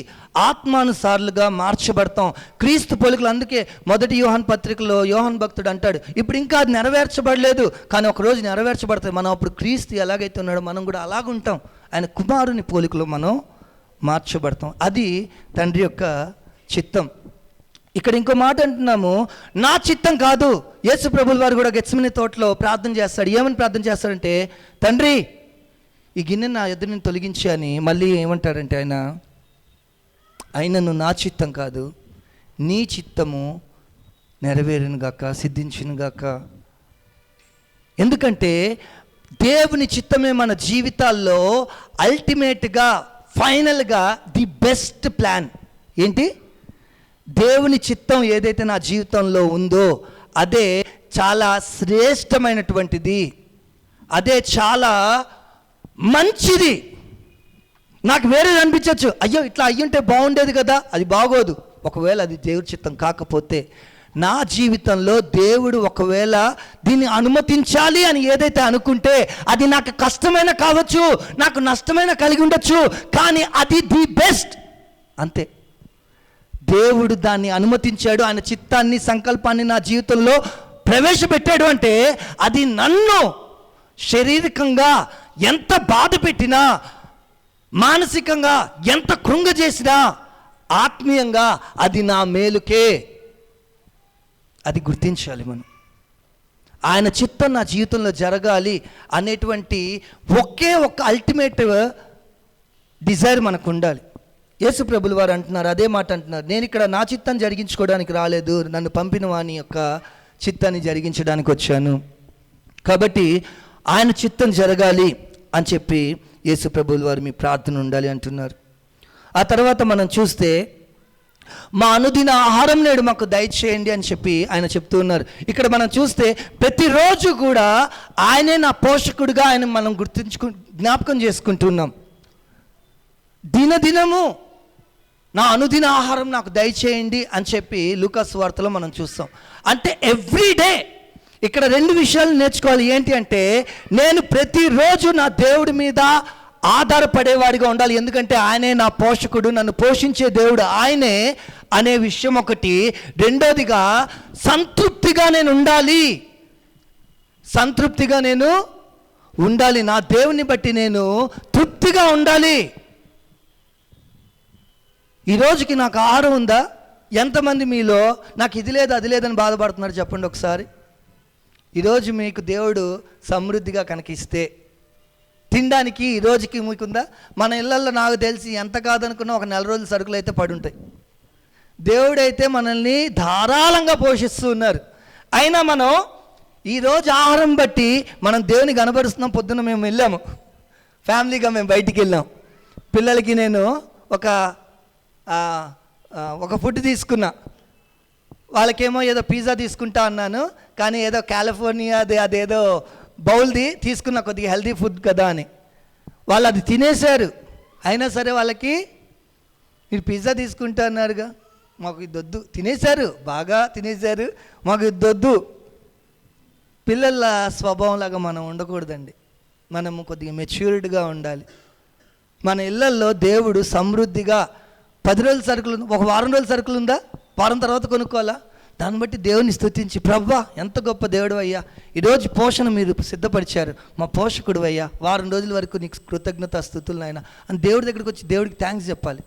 ఆత్మానుసారులుగా మార్చబడతాం క్రీస్తు పోలికలు. అందుకే 1 యోహాను పత్రికలో యోహాను భక్తుడు అంటాడు, ఇప్పుడు ఇంకా అది నెరవేర్చబడలేదు, కానీ ఒకరోజు నెరవేర్చబడతాయి. మనం అప్పుడు క్రీస్తు ఎలాగైతే ఉన్నాడో మనం కూడా అలాగుంటాం. ఆయన కుమారుని పోలికలో మనం మార్చబడతాం. అది తండ్రి యొక్క చిత్తం. ఇక్కడ ఇంకో మాట అంటున్నాము, నా చిత్తం కాదు. యేసు ప్రభుల వారు కూడా గెత్సేమనీ తోటలో ప్రార్థన చేస్తాడు. ఏమని ప్రార్థన చేస్తాడంటే, తండ్రి ఈ గిన్నె నా ఎదురు నుంచి తొలగించి అని. మళ్ళీ ఏమంటాడంటే ఆయనను నా చిత్తం కాదు, నీ చిత్తము నెరవేరునుగాక, సిద్ధించునుగాక. ఎందుకంటే దేవుని చిత్తమే మన జీవితాల్లో అల్టిమేట్గా, ఫైనల్గా ది బెస్ట్ ప్లాన్. ఏంటి? దేవుని చిత్తం ఏదైతే నా జీవితంలో ఉందో అదే చాలా శ్రేష్టమైనటువంటిది, అదే చాలా మంచిది. నాకు వేరేది అనిపించవచ్చు, అయ్యో ఇట్లా అయ్యుంటే బాగుండేది కదా, అది బాగోదు. ఒకవేళ అది దేవుడి చిత్తం కాకపోతే, నా జీవితంలో దేవుడు ఒకవేళ దీన్ని అనుమతించాలి అని ఏదైతే అనుకుంటే అది నాకు కష్టమైన కావచ్చు, నాకు నష్టమైన కలిగి ఉండొచ్చు, కానీ అది ది బెస్ట్. అంతే. దేవుడు దాన్ని అనుమతించాడు, ఆయన చిత్తాన్ని, సంకల్పాన్ని నా జీవితంలో ప్రవేశపెట్టాడు అంటే అది నన్ను శారీరకంగా ఎంత బాధ పెట్టినా, మానసికంగా ఎంత కృంగజేసినా, ఆత్మీయంగా అది నా మేలుకే. అది గుర్తించాలి మనం. ఆయన చిత్తం నా జీవితంలో జరగాలి అనేటువంటి ఒకే ఒక్క అల్టిమేట్ డిజైర్ మనకు ఉండాలి. యేసు ప్రభులు వారు అంటున్నారు, అదే మాట అంటున్నారు, నేను ఇక్కడ నా చిత్తాన్ని జరిగించుకోవడానికి రాలేదు, నన్ను పంపిన వాని యొక్క చిత్తాన్ని జరిగించడానికి వచ్చాను. కాబట్టి ఆయన చిత్తం జరగాలి అని చెప్పి యేసు ప్రభులు వారు మీ ప్రార్థన ఉండాలి అంటున్నారు. ఆ తర్వాత మనం చూస్తే మా అనుదిన ఆహారం నేడు మాకు దయచేయండి అని చెప్పి ఆయన చెప్తూ ఉన్నారు. ఇక్కడ మనం చూస్తే ప్రతిరోజు కూడా ఆయనే నా పోషకుడిగా ఆయన మనం జ్ఞాపకం చేసుకుంటున్నాం. దినదినము నా అనుదిన ఆహారం నాకు దయచేయండి అని చెప్పి లూకా సువార్తలో మనం చూస్తాం. అంటే ఎవ్రీడే ఇక్కడ 2 విషయాలు నేర్చుకోవాలి. ఏంటి అంటే, నేను ప్రతిరోజు నా దేవుడి మీద ఆధారపడేవాడిగా ఉండాలి, ఎందుకంటే ఆయనే నా పోషకుడు, నన్ను పోషించే దేవుడు ఆయనే అనే విషయం ఒకటి. రెండోదిగా సంతృప్తిగా నేను ఉండాలి, సంతృప్తిగా నేను ఉండాలి, నా దేవుని బట్టి నేను తృప్తిగా ఉండాలి. ఈ రోజుకి నాకు ఆహారం ఉందా? ఎంతమంది మీలో నాకు ఇది లేదు అది లేదని బాధపడుతున్నారు చెప్పండి ఒకసారి. ఈరోజు మీకు దేవుడు సమృద్ధిగా కనకిస్తే తినడానికి ఈ రోజుకి మీకుందా? మన ఇళ్ళల్లో నాకు తెలిసి ఎంత కాదనుకున్నా ఒక 4 రోజుల సరుకులు అయితే పడుంటాయి. దేవుడైతే మనల్ని ధారాళంగా పోషిస్తూ ఉన్నారు. అయినా మనం ఈరోజు ఆహారం బట్టి మనం దేవుని కనబరుస్తున్నాం. పొద్దున్న మేము వెళ్ళాము, ఫ్యామిలీగా మేము బయటికి వెళ్ళాం. పిల్లలకి నేను ఒక ఫుడ్ తీసుకున్నా. వాళ్ళకేమో ఏదో పిజ్జా తీసుకుంటా అన్నాను, కానీ ఏదో కాలిఫోర్నియాది అదేదో బౌల్ది తీసుకున్న, కొద్దిగా హెల్తీ ఫుడ్ కదా అని. వాళ్ళు అది తినేశారు. అయినా సరే వాళ్ళకి మీరు పిజ్జా తీసుకుంటా అన్నారుగా, మాకు ఇద్దొద్దు. తినేశారు, బాగా తినేశారు, మాకు ఇద్దొద్దు. పిల్లల స్వభావంలాగా మనం ఉండకూడదండి. మనము కొద్దిగా మెచ్యూర్డ్గా ఉండాలి. మన ఇళ్ళల్లో దేవుడు సమృద్ధిగా 10 రోజుల సరుకులు, ఒక వారం రోజుల సరుకులు ఉందా, వారం తర్వాత కొనుక్కోవాలా, దాన్ని బట్టి దేవుని స్తుతించి, ప్రభువా ఎంత గొప్ప దేవుడు అయ్యా, ఈరోజు పోషణ మీరు సిద్ధపరిచారు, మా పోషకుడు అయ్యా, వారం రోజుల వరకు నీకు కృతజ్ఞత స్తుతులు అయినా అని దేవుడి దగ్గరికి వచ్చి దేవుడికి థ్యాంక్స్ చెప్పాలి.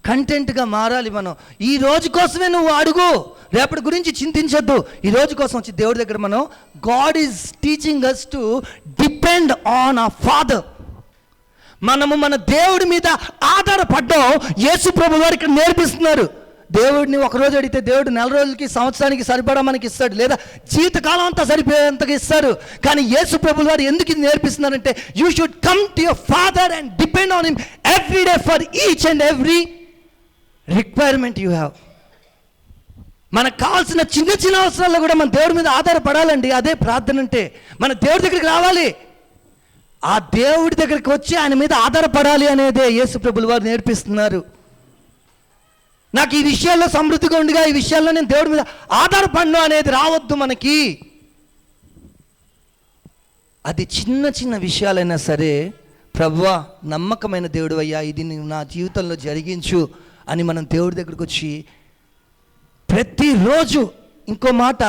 కంటెంట్గా మారాలి మనం. ఈ రోజు కోసమే నువ్వు అడుగు, రేపటి గురించి చింతించొద్దు. ఈ రోజు కోసం వచ్చి దేవుడి దగ్గర మనం, God is teaching us to depend on our father. మనము మన దేవుడి మీద ఆధారపడ్డాం. యేసు ప్రభు వారు ఇక్కడ నేర్పిస్తున్నారు. దేవుడిని ఒకరోజు అడిగితే దేవుడు 4 రోజులకి, సంవత్సరానికి సరిపడా మనకి ఇస్తాడు, లేదా జీవితకాలం అంతా సరిపోయేంతగా ఇస్తారు. కానీ యేసు ప్రభు వారు ఎందుకు ఇది నేర్పిస్తున్నారంటే, you should come to your father and depend on him every day for each and every requirement you have. మనకు కావాల్సిన చిన్న చిన్న అవసరాల్లో కూడా మన దేవుడి మీద ఆధారపడాలండి. అదే ప్రార్థన అంటే. మన దేవుడి దగ్గరికి రావాలి, ఆ దేవుడి దగ్గరికి వచ్చి ఆయన మీద ఆధారపడాలి అనేదే యేసు ప్రభుల వారు నేర్పిస్తున్నారు. నాకు ఈ విషయాల్లో సమృద్ధిగా ఉండిగా, ఈ విషయాల్లో నేను దేవుడి మీద ఆధారపడను అనేది రావద్దు మనకి. అది చిన్న చిన్న విషయాలైనా సరే, ప్రభువా నమ్మకమైన దేవుడు అయ్యా, ఇది నా జీవితంలో జరిగించు అని మనం దేవుడి దగ్గరికి వచ్చి ప్రతిరోజు, ఇంకో మాట,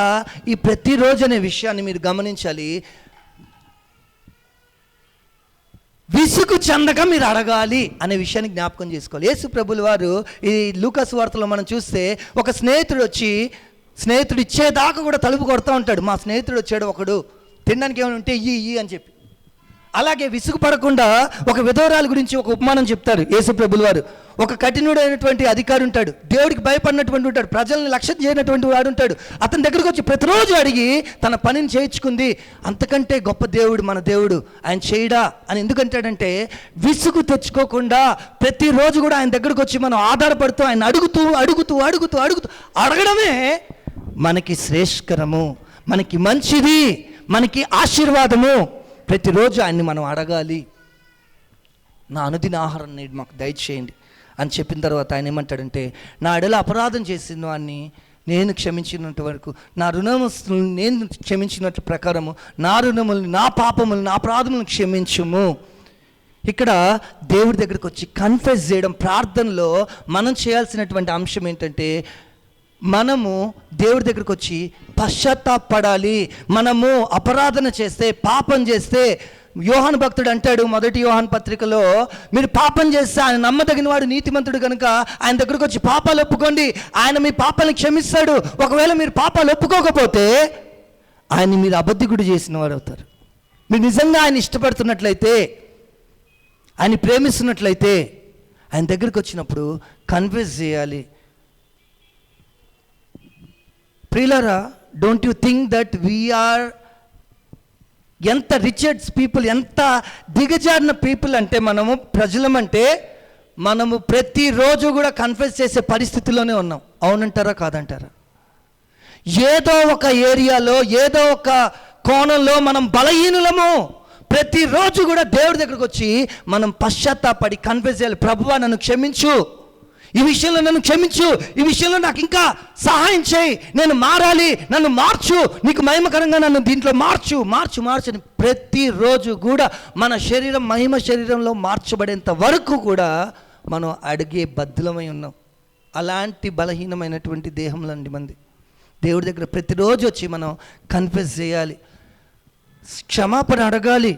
ఈ ప్రతిరోజు అనే విషయాన్ని మీరు గమనించాలి, విసుగు చెందక మీరు అడగాలి అనే విషయాన్ని జ్ఞాపకం చేసుకోవాలి. యేసు ప్రభుల వారు ఈ లూకా సువార్తలో మనం చూస్తే, ఒక స్నేహితుడు వచ్చి, స్నేహితుడు ఇచ్చేదాకా కూడా తలుపు కొడతా ఉంటాడు. మా స్నేహితుడు వచ్చాడు ఒకడు, తినడానికి ఏమైనా ఉంటే ఇయ్యి అని చెప్పి. అలాగే విసుగు పడకుండా ఒక విధవరాలు గురించి ఒక ఉపమానం చెప్తారు యేసు ప్రభుల వారు. ఒక కఠినుడైనటువంటి అధికారి ఉంటాడు, దేవుడికి భయపడినటువంటి ఉంటాడు, ప్రజల్ని లక్ష్యం చేయనటువంటి వాడు ఉంటాడు. అతని దగ్గరికి వచ్చి ప్రతిరోజు అడిగి తన పనిని చేయించుకుంది. అంతకంటే గొప్ప దేవుడు మన దేవుడు, ఆయన చేయడా అని ఎందుకంటాడంటే, విసుగు తెచ్చుకోకుండా ప్రతిరోజు కూడా ఆయన దగ్గరకు వచ్చి మనం ఆధారపడుతూ ఆయన అడుగుతూ అడుగుతూ అడుగుతూ అడుగుతూ అడగడమే మనకి శ్రేష్కరము, మనకి మంచిది, మనకి ఆశీర్వాదము. ప్రతిరోజు ఆయన్ని మనం అడగాలి. నా అనుదిన ఆహారం నేడు మాకు దయచేయండి అని చెప్పిన తర్వాత ఆయన ఏమంటాడంటే, నా ఎడల అపరాధం చేసిన వాడిని నేను క్షమించినంత వరకు, నా రుణములను నేను క్షమించినట్టు ప్రకారము నా రుణములను, నా పాపములను, నా అపరాధములను క్షమించుము. ఇక్కడ దేవుడి దగ్గరికి వచ్చి కన్ఫెస్ చేయడం, ప్రార్థనలో మనం చేయాల్సినటువంటి అంశం ఏంటంటే, మనము దేవుడి దగ్గరికి వచ్చి పశ్చాత్తాపడాలి. మనము అపరాధన చేస్తే, పాపం చేస్తే, యోహాను భక్తుడు అంటాడు 1 యోహాను పత్రికలో, మీరు పాపం చేస్తే ఆయన నమ్మదగిన వాడు, నీతిమంతుడు కనుక ఆయన దగ్గరకు వచ్చి పాపాలు ఒప్పుకోండి, ఆయన మీ పాపాలను క్షమిస్తాడు. ఒకవేళ మీరు పాపాలు ఒప్పుకోకపోతే ఆయన్ని మీరు అబద్ధికుడు చేసిన వారు అవుతారు. మీరు నిజంగా ఆయన ఇష్టపడుతున్నట్లయితే, ఆయన ప్రేమిస్తున్నట్లయితే, ఆయన దగ్గరికి వచ్చినప్పుడు కన్ఫెస్ చేయాలి. ప్రియులారా, don't you think that we are ఎంత రిచెడ్స్ పీపుల్, ఎంత దిగజారిన పీపుల్ అంటే మనము ప్రజలమంటే మనము ప్రతిరోజు కూడా కన్ఫెస్ చేసే పరిస్థితిలోనే ఉన్నాం. అవునంటారా కాదంటారా? ఏదో ఒక ఏరియాలో ఏదో ఒక కోణంలో మనం బలహీనులము. ప్రతిరోజు కూడా దేవుడి దగ్గరకు వచ్చి మనం పశ్చాత్తాపడి కన్ఫెస్ చేయాలి. ప్రభువా, నన్ను క్షమించు, ఈ విషయంలో నన్ను క్షమించు, ఈ విషయంలో నాకు ఇంకా సహాయం చేయి, నేను మారాలి, నన్ను మార్చు, నీకు మహిమకరంగా నన్ను దీంట్లో మార్చు అని ప్రతిరోజు కూడా మన శరీరం మహిమ శరీరంలో మార్చబడేంత వరకు కూడా మనం అడిగే బద్ధులమై ఉన్నాం. అలాంటి బలహీనమైనటువంటి దేహంలండి మంది. దేవుడి దగ్గర ప్రతిరోజు వచ్చి మనం కన్ఫెస్ చేయాలి, క్షమాపణ అడగాలి.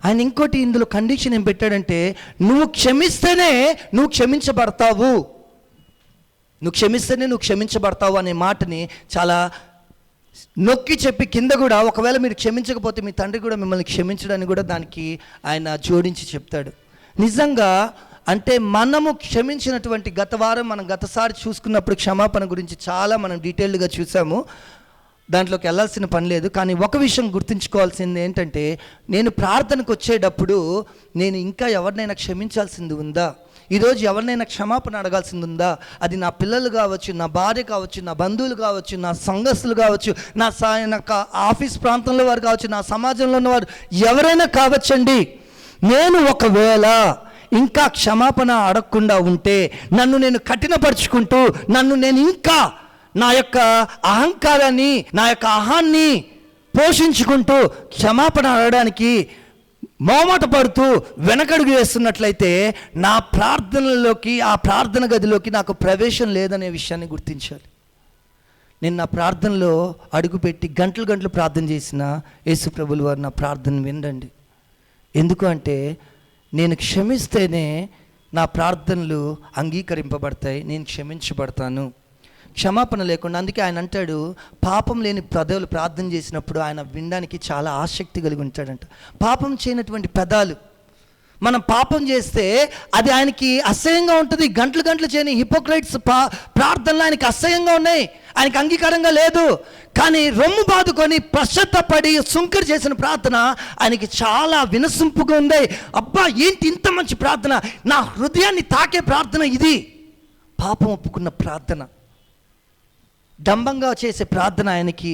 ఆయన ఇంకోటి ఇందులో కండిషన్ ఏం పెట్టాడంటే, నువ్వు క్షమిస్తేనే నువ్వు క్షమించబడతావు, నువ్వు క్షమిస్తేనే నువ్వు క్షమించబడతావు అనే మాటని చాలా నొక్కి చెప్పి కింద కూడా, ఒకవేళ మీరు క్షమించకపోతే మీ తండ్రి కూడా మిమ్మల్ని క్షమించడానికి కూడా దానికి ఆయన జోడించి చెప్తాడు. నిజంగా అంటే మనము క్షమించినటువంటి మనం గతసారి చూసుకున్నప్పుడు క్షమాపణ గురించి చాలా మనం డీటెయిల్డ్గా చూసాము, దాంట్లోకి వెళ్ళాల్సిన పని లేదు. కానీ ఒక విషయం గుర్తుంచుకోవాల్సింది ఏంటంటే, నేను ప్రార్థనకు వచ్చేటప్పుడు నేను ఇంకా ఎవరినైనా క్షమించాల్సింది ఉందా, ఈరోజు ఎవరినైనా క్షమాపణ అడగాల్సింది ఉందా? అది నా పిల్లలు కావచ్చు, నా భార్య కావచ్చు, నా బంధువులు కావచ్చు, నా సంఘస్థులు కావచ్చు, నా ఆఫీస్ ప్రాంతంలో వారు కావచ్చు, నా సమాజంలో ఉన్నవారు ఎవరైనా కావచ్చండి. నేను ఒకవేళ ఇంకా క్షమాపణ అడగకుండా ఉంటే, నన్ను నేను కఠినపరుచుకుంటూ, నన్ను నేను ఇంకా నా యొక్క అహంకారాన్ని, నా యొక్క అహాన్ని పోషించుకుంటూ క్షమాపణ అడగడానికి మోమాట పడుతూ వెనకడుగు వేస్తున్నట్లయితే నా ప్రార్థనలోకి, ఆ ప్రార్థన గదిలోకి నాకు ప్రవేశం లేదనే విషయాన్ని గుర్తించాలి. నేను నా ప్రార్థనలో అడుగుపెట్టి గంటలు ప్రార్థన చేసిన యేసు ప్రభులు వారు నా ప్రార్థన వినండి. ఎందుకు అంటే, నేను క్షమిస్తేనే నా ప్రార్థనలు అంగీకరింపబడతాయి, నేను క్షమించబడతాను. క్షమాపణ లేకుండా, అందుకే ఆయన అంటాడు, పాపం లేని పెదవులు ప్రార్థన చేసినప్పుడు ఆయన వినడానికి చాలా ఆసక్తి కలిగి ఉంటాడంట. పాపం చేయనటువంటి పెదాలు, మనం పాపం చేస్తే అది ఆయనకి అసహ్యంగా ఉంటుంది. గంటలు చేయని హిపోక్రైట్స్ ప్రార్థనలు ఆయనకి అసహ్యంగా ఉన్నాయి, ఆయనకి అంగీకారంగా లేదు. కానీ రొమ్ము బాదుకొని పశ్చాత్తపడి సుంకరి చేసిన ప్రార్థన ఆయనకి చాలా వినసొంపుగా ఉంది. అబ్బా, ఏంటి ఇంత మంచి ప్రార్థన, నా హృదయాన్ని తాకే ప్రార్థన ఇది. పాపం ఒప్పుకున్న ప్రార్థన, డంబంగా చేసే ప్రార్థన ఆయనకి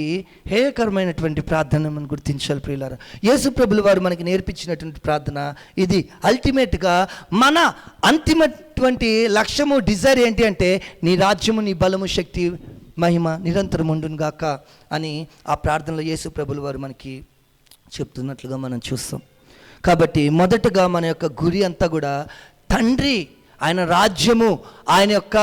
హేయకరమైనటువంటి ప్రార్థన మనం గుర్తించాలి. ప్రియులారా, యేసు ప్రభులు వారు మనకి నేర్పించినటువంటి ప్రార్థన ఇది. అల్టిమేట్గా మన అంతిమటువంటి లక్ష్యము, డిజైర్ ఏంటి అంటే, నీ రాజ్యము, నీ బలము, శక్తి, మహిమ నిరంతరం ఉండును గాక అని ఆ ప్రార్థనలో యేసు ప్రభులు వారు మనకి చెప్తున్నట్లుగా మనం చూస్తాం. కాబట్టి మొదటగా మన యొక్క గురి అంతా కూడా తండ్రి, ఆయన రాజ్యము, ఆయన యొక్క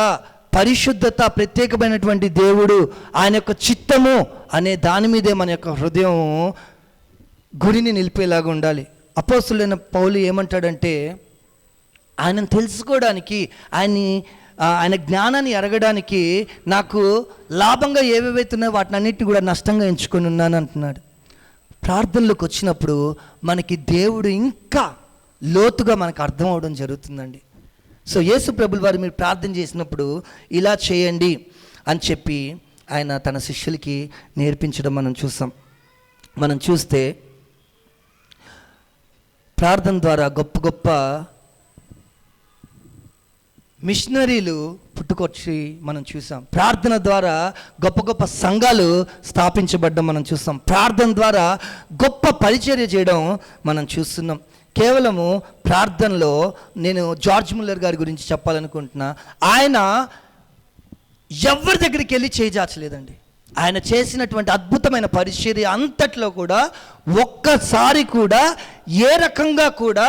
పరిశుద్ధత, ప్రత్యేకమైనటువంటి దేవుడు, ఆయన యొక్క చిత్తము అనే దాని మీదే మన యొక్క హృదయం గురిని నిలిపేలాగా ఉండాలి. అపోస్తలుడైన పౌలు ఏమంటాడంటే, ఆయనను తెలుసుకోవడానికి, ఆయన జ్ఞానాన్ని ఎరగడానికి నాకు లాభంగా ఏవేవైతున్నాయో వాటిని అన్నిటిని కూడా నష్టంగా ఎంచుకొని ఉన్నాను అంటున్నాడు. ప్రార్థనలోకి వచ్చినప్పుడు మనకి దేవుడు ఇంకా లోతుగా మనకు అర్థం అవడం జరుగుతుందండి. సో యేసు ప్రభుల వారు మీరు ప్రార్థన చేసినప్పుడు ఇలా చేయండి అని చెప్పి ఆయన తన శిష్యులకి నేర్పించడం మనం చూస్తే ప్రార్థన ద్వారా గొప్ప గొప్ప మిషనరీలు పుట్టుకొచ్చి మనం చూసాం. ప్రార్థన ద్వారా గొప్ప గొప్ప సంఘాలు స్థాపించబడ్డం మనం చూస్తాం. ప్రార్థన ద్వారా గొప్ప పరిచర్య చేయడం మనం చూస్తున్నాం. కేవలము ప్రార్థనలో నేను జార్జ్ ముల్లర్ గారి గురించి చెప్పాలనుకుంటున్నా. ఆయన ఎవరి దగ్గరికి వెళ్ళి చేజార్చలేదండి. ఆయన చేసినటువంటి అద్భుతమైన పరిచర్య అంతట్లో కూడా ఒక్కసారి కూడా ఏ రకంగా కూడా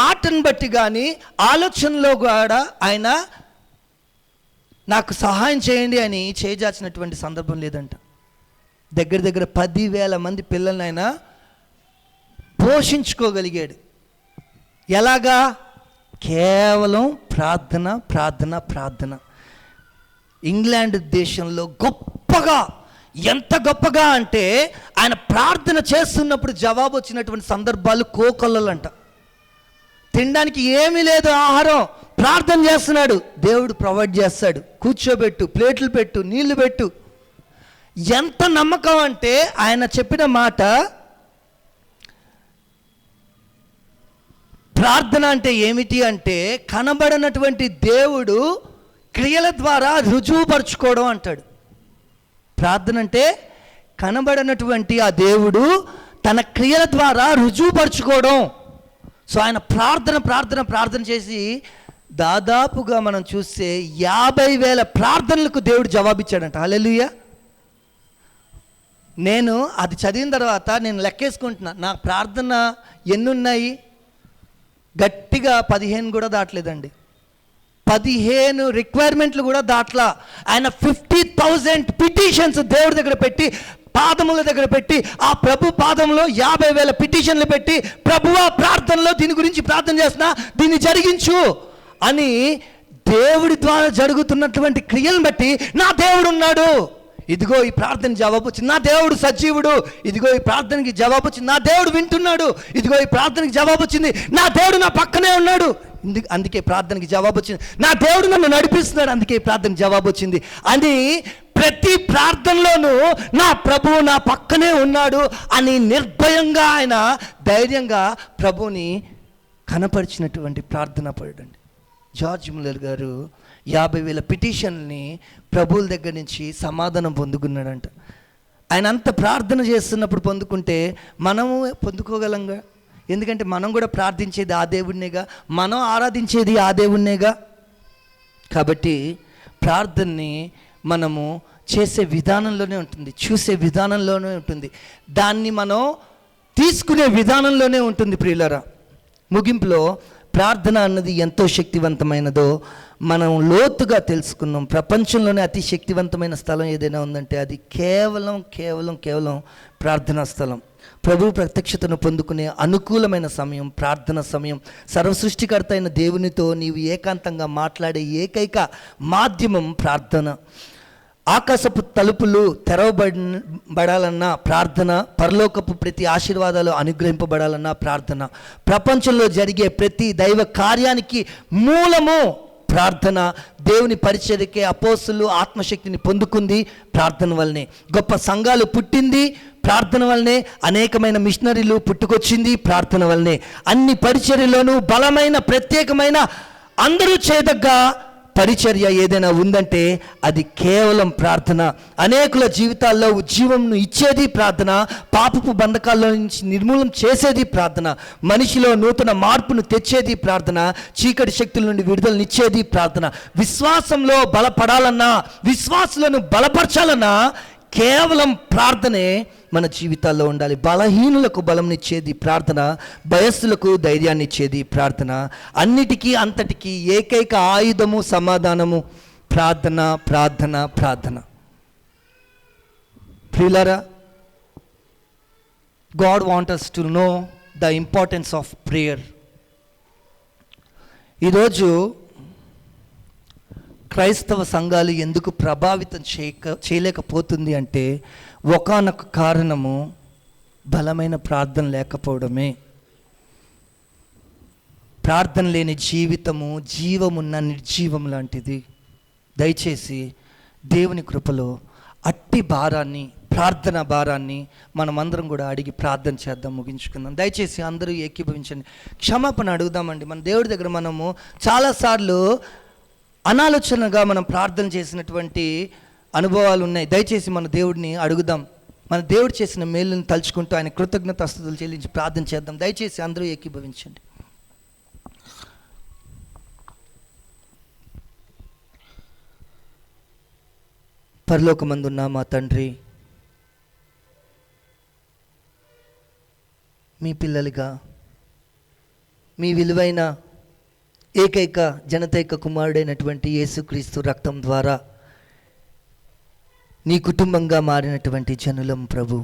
మాటను బట్టి కానీ ఆలోచనలో కూడా ఆయన నాకు సహాయం చేయండి అని చేజార్చినటువంటి సందర్భం లేదంట. దగ్గర 10,000 మంది పిల్లల్ని ఆయన పోషించుకోగలిగాడు. ఎలాగా? కేవలం ప్రార్థన ప్రార్థన ప్రార్థన. ఇంగ్లాండ్ దేశంలో గొప్పగా, ఎంత గొప్పగా అంటే ఆయన ప్రార్థన చేస్తున్నప్పుడు జవాబు వచ్చినటువంటి సందర్భాలు కోకొల్లలంట. తినడానికి ఏమీ లేదు ఆహారం, ప్రార్థన చేస్తున్నాడు, దేవుడు ప్రొవైడ్ చేస్తాడు. కూర్చోబెట్టు, ప్లేట్లు పెట్టు, నీళ్లు పెట్టు. ఎంత నమ్మకం అంటే ఆయన చెప్పిన మాట, ప్రార్థన అంటే ఏమిటి అంటే కనబడనటువంటి దేవుడు క్రియల ద్వారా రుజువుపరుచుకోవడం అంటాడు. ప్రార్థన అంటే కనబడనటువంటి ఆ దేవుడు తన క్రియల ద్వారా రుజువుపరుచుకోవడం. సో ఆయన ప్రార్థన చేసి దాదాపుగా మనం చూస్తే 50,000 ప్రార్థనలకు దేవుడు జవాబిచ్చాడంట. హల్లెలూయా. నేను అది చదివిన తర్వాత నేను లెక్కేసుకుంటున్నా, నా ప్రార్థన ఎన్నున్నాయి? గట్టిగా 15 కూడా దాటలేదండి. 15 రిక్వైర్మెంట్లు కూడా దాట్లా. ఆయన 50,000 పిటిషన్స్ దేవుడి దగ్గర పెట్టి, పాదముల దగ్గర పెట్టి, ఆ ప్రభు పాదంలో 50,000 పిటిషన్లు పెట్టి, ప్రభువా ప్రార్థనలో దీని గురించి ప్రార్థన చేస్తున్నా, దీన్ని జరిగించు అని దేవుడి ద్వారా జరుగుతున్నటువంటి క్రియలను బట్టి నా దేవుడు ఉన్నాడు, ఇదిగో ఈ ప్రార్థన జవాబు వచ్చింది, నా దేవుడు సజీవుడు, ఇదిగో ఈ ప్రార్థనకి జవాబు వచ్చింది, నా దేవుడు వింటున్నాడు, ఇదిగో ఈ ప్రార్థనకి జవాబు వచ్చింది, నా దేవుడు నా పక్కనే ఉన్నాడు, అందుకే ప్రార్థనకి జవాబు వచ్చింది, నా దేవుడు నన్ను నడిపిస్తున్నాడు, అందుకే ప్రార్థనకి జవాబు వచ్చింది అని ప్రతి ప్రార్థనలోనూ నా ప్రభువు నా పక్కనే ఉన్నాడు అని నిర్భయంగా ఆయన ధైర్యంగా ప్రభువుని కనపరిచినటువంటి ప్రార్థన పడండి. జార్జ్ ముల్లర్ గారు 50,000 పిటిషన్ని ప్రభువుల దగ్గర నుంచి సమాధానం పొందుకున్నాడంట. ఆయన అంత ప్రార్థన చేస్తున్నప్పుడు పొందుకుంటే మనము పొందుకోగలంగా? ఎందుకంటే మనం కూడా ప్రార్థించేది ఆ దేవుడినేగా, మనం ఆరాధించేది ఆ దేవుడినేగా. కాబట్టి ప్రార్థనని మనము చేసే విధానంలోనే ఉంటుంది, చూసే విధానంలోనే ఉంటుంది, దాన్ని మనం తీసుకునే విధానంలోనే ఉంటుంది. ప్రియులారా, ముగింపులో ప్రార్థన అన్నది ఎంతో శక్తివంతమైనదో మనం లోతుగా తెలుసుకున్నాం. ప్రపంచంలోనే అతి శక్తివంతమైన స్థలం ఏదైనా ఉందంటే అది కేవలం ప్రార్థనా స్థలం. ప్రభు ప్రత్యక్షతను పొందుకునే అనుకూలమైన సమయం ప్రార్థన సమయం. సర్వసృష్టికర్త అయిన దేవునితో నీవు ఏకాంతంగా మాట్లాడే ఏకైక మాధ్యమం ప్రార్థన. ఆకాశపు తలుపులు తెరవబడాలన్నా ప్రార్థన, పరలోకపు ప్రతి ఆశీర్వాదాలు అనుగ్రహింపబడాలన్నా ప్రార్థన, ప్రపంచంలో జరిగే ప్రతి దైవ కార్యానికి మూలము ప్రార్థన. దేవుని పరిచర్యకే అపోస్తులు ఆత్మశక్తిని పొందుకుంది ప్రార్థన వల్లనే. గొప్ప సంఘాలు పుట్టింది ప్రార్థన వల్లనే. అనేకమైన మిషనరీలు పుట్టుకొచ్చింది ప్రార్థన వల్లనే. అన్ని పరిచర్యలోనూ బలమైన ప్రత్యేకమైన అందరూ చేయదగ్గ పరిచర్య ఏదైనా ఉందంటే అది కేవలం ప్రార్థన. అనేకుల జీవితాల్లో ఉజ్జీవంను ఇచ్చేది ప్రార్థన, పాపపు బంధకాల్లో నుంచి నిర్మూలన చేసేది ప్రార్థన, మనిషిలో నూతన మార్పును తెచ్చేది ప్రార్థన, చీకటి శక్తుల నుండి విడుదలనిచ్చేది ప్రార్థన. విశ్వాసంలో బలపడాలన్నా, విశ్వాసులను బలపరచాలన్నా కేవలం ప్రార్థనే మన జీవితాల్లో ఉండాలి. బలహీనులకు బలంనిచ్చేది ప్రార్థన, భయస్థులకు ధైర్యాన్ని ఇచ్చేది ప్రార్థన. అన్నిటికీ అంతటికీ ఏకైక ఆయుధము సమాధానము ప్రార్థన, ప్రార్థన, ప్రార్థన. ప్రియులారా, God want us to know the importance of prayer. ఈరోజు క్రైస్తవ సంఘాలు ఎందుకు ప్రభావితం చేయలేకపోతుంది అంటే ఒకానొక కారణము బలమైన ప్రార్థన లేకపోవడమే. ప్రార్థన లేని జీవితము జీవమున్న నిర్జీవం లాంటిది. దయచేసి దేవుని కృపలో అట్టి భారాన్ని, ప్రార్థన భారాన్ని మనమందరం కూడా అడిగి ప్రార్థన చేద్దాం, ముగించుకుందాం. దయచేసి అందరూ ఏకీభవించండి, క్షమాపణ అడుగుదామండి. మన దేవుడి దగ్గర మనము చాలాసార్లు అనాలోచనగా మనం ప్రార్థన చేసినటువంటి అనుభవాలు ఉన్నాయి. దయచేసి మన దేవుడిని అడుగుదాం, మన దేవుడు చేసిన మేలుని తలుచుకుంటూ ఆయన కృతజ్ఞతాస్తుతులు చెల్లించి ప్రార్థన చేద్దాం. దయచేసి అందరూ ఏకీభవించండి. పరలోకమందున్న మా తండ్రి, మీ పిల్లలుగా మీ విలువైన ఏకైక జనతైక కుమారుడైనటువంటి యేసుక్రీస్తు రక్తం ద్వారా నీ కుటుంబంగా మారినటువంటి జనులం ప్రభు,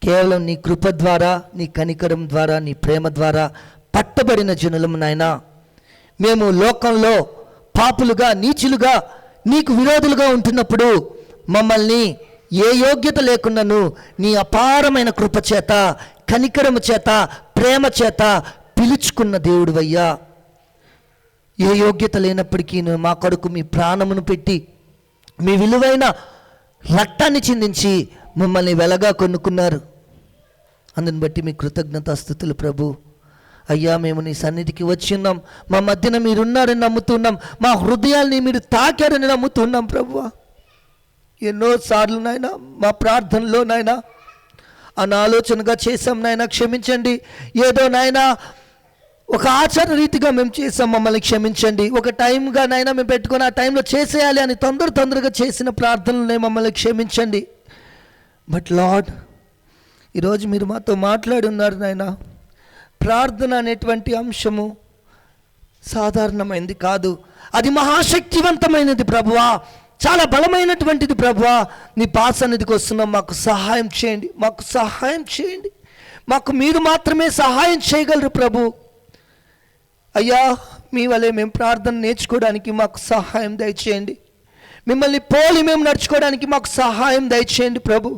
కేవలం నీ కృప ద్వారా, నీ కనికరం ద్వారా, నీ ప్రేమ ద్వారా పట్టబడిన జనులం నాయనా. మేము లోకంలో పాపులుగా, నీచులుగా, నీకు విరోధులుగా ఉంటున్నప్పుడు మమ్మల్ని ఏ యోగ్యత లేకున్నాను నీ అపారమైన కృప చేత, కనికరము చేత, ప్రేమ చేత పిలుచుకున్న దేవుడివయ్యా. ఏ యోగ్యత లేనప్పటికీ మా కొరకు మీ ప్రాణమును పెట్టి మీ విలువైన రక్తాన్ని చిందించి మమ్మల్ని వెలగా కొనుక్కున్నారు. అందుని బట్టి మీ కృతజ్ఞతాస్తుతులు ప్రభు. అయ్యా, మేము నీ సన్నిధికి వచ్చి ఉన్నాం, మా మధ్యన మీరున్నారని నమ్ముతున్నాం, మా హృదయాల్ని మీరు తాకారని నమ్ముతున్నాం ప్రభు. ఎన్నోసార్లు నాయనా మా ప్రార్థనలో నాయనా అనాలోచనగా చేసాం నాయనా, క్షమించండి. ఏదో నాయనా ఒక ఆచార రీతిగా మేము చేసాం, మమ్మల్ని క్షమించండి. ఒక టైంగా నాయనా మేము పెట్టుకొని ఆ టైంలో చేసేయాలి అని తొందరగా చేసిన ప్రార్థనలనే మమ్మల్ని క్షమించండి. బట్ లార్డ్, ఈరోజు మీరు మాతో మాట్లాడి ఉన్నారు నాయనా. ప్రార్థన అనేటువంటి అంశము సాధారణమైనది కాదు, అది మహాశక్తివంతమైనది ప్రభువా, చాలా బలమైనటువంటిది ప్రభువా. నీ సన్నిధికి వస్తున్నాం, మాకు సహాయం చేయండి, మాకు సహాయం చేయండి. మాకు మీరు మాత్రమే సహాయం చేయగలరు ప్రభు. అయ్యా, మీ వలె మేము ప్రార్థన నేర్చుకోవడానికి మాకు సహాయం దయచేయండి. మిమ్మల్ని పోలి మేము నడుచుకోవడానికి మాకు సహాయం దయచేయండి ప్రభు.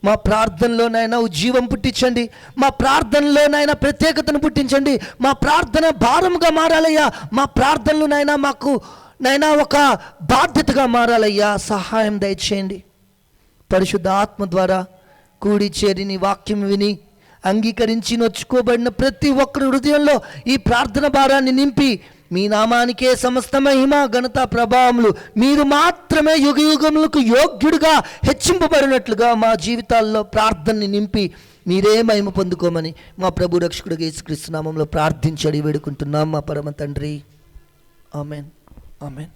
మా ప్రార్థనలోనైనా ఉజ్జీవం పుట్టించండి, మా ప్రార్థనలోనైనా ప్రత్యేకతను పుట్టించండి. మా ప్రార్థన భారముగా మారాలయ్యా, మా ప్రార్థనలోనైనా మాకు నైనా ఒక బాధ్యతగా మారాలయ్యా, సహాయం దయచేయండి. పరిశుద్ధ ఆత్మ ద్వారా కూడి చేరి నీ వాక్యం విని అంగీకరించి నొచ్చుకోబడిన ప్రతి ఒక్కరి హృదయంలో ఈ ప్రార్థన భారాన్ని నింపి మీ నామానికే సమస్త మహిమ ఘనత ప్రభావములు మీరు మాత్రమే యుగయుగములకు యోగ్యుడిగా హెచ్చింపబడినట్లుగా మా జీవితాల్లో ప్రార్థనని నింపి మీరే మహిమ పొందుకోమని మా ప్రభు రక్షకుడు యేసుక్రీస్తు నామములో ప్రార్థించి వేడుకుంటున్నాం మా పరమ తండ్రి. Amen, amen.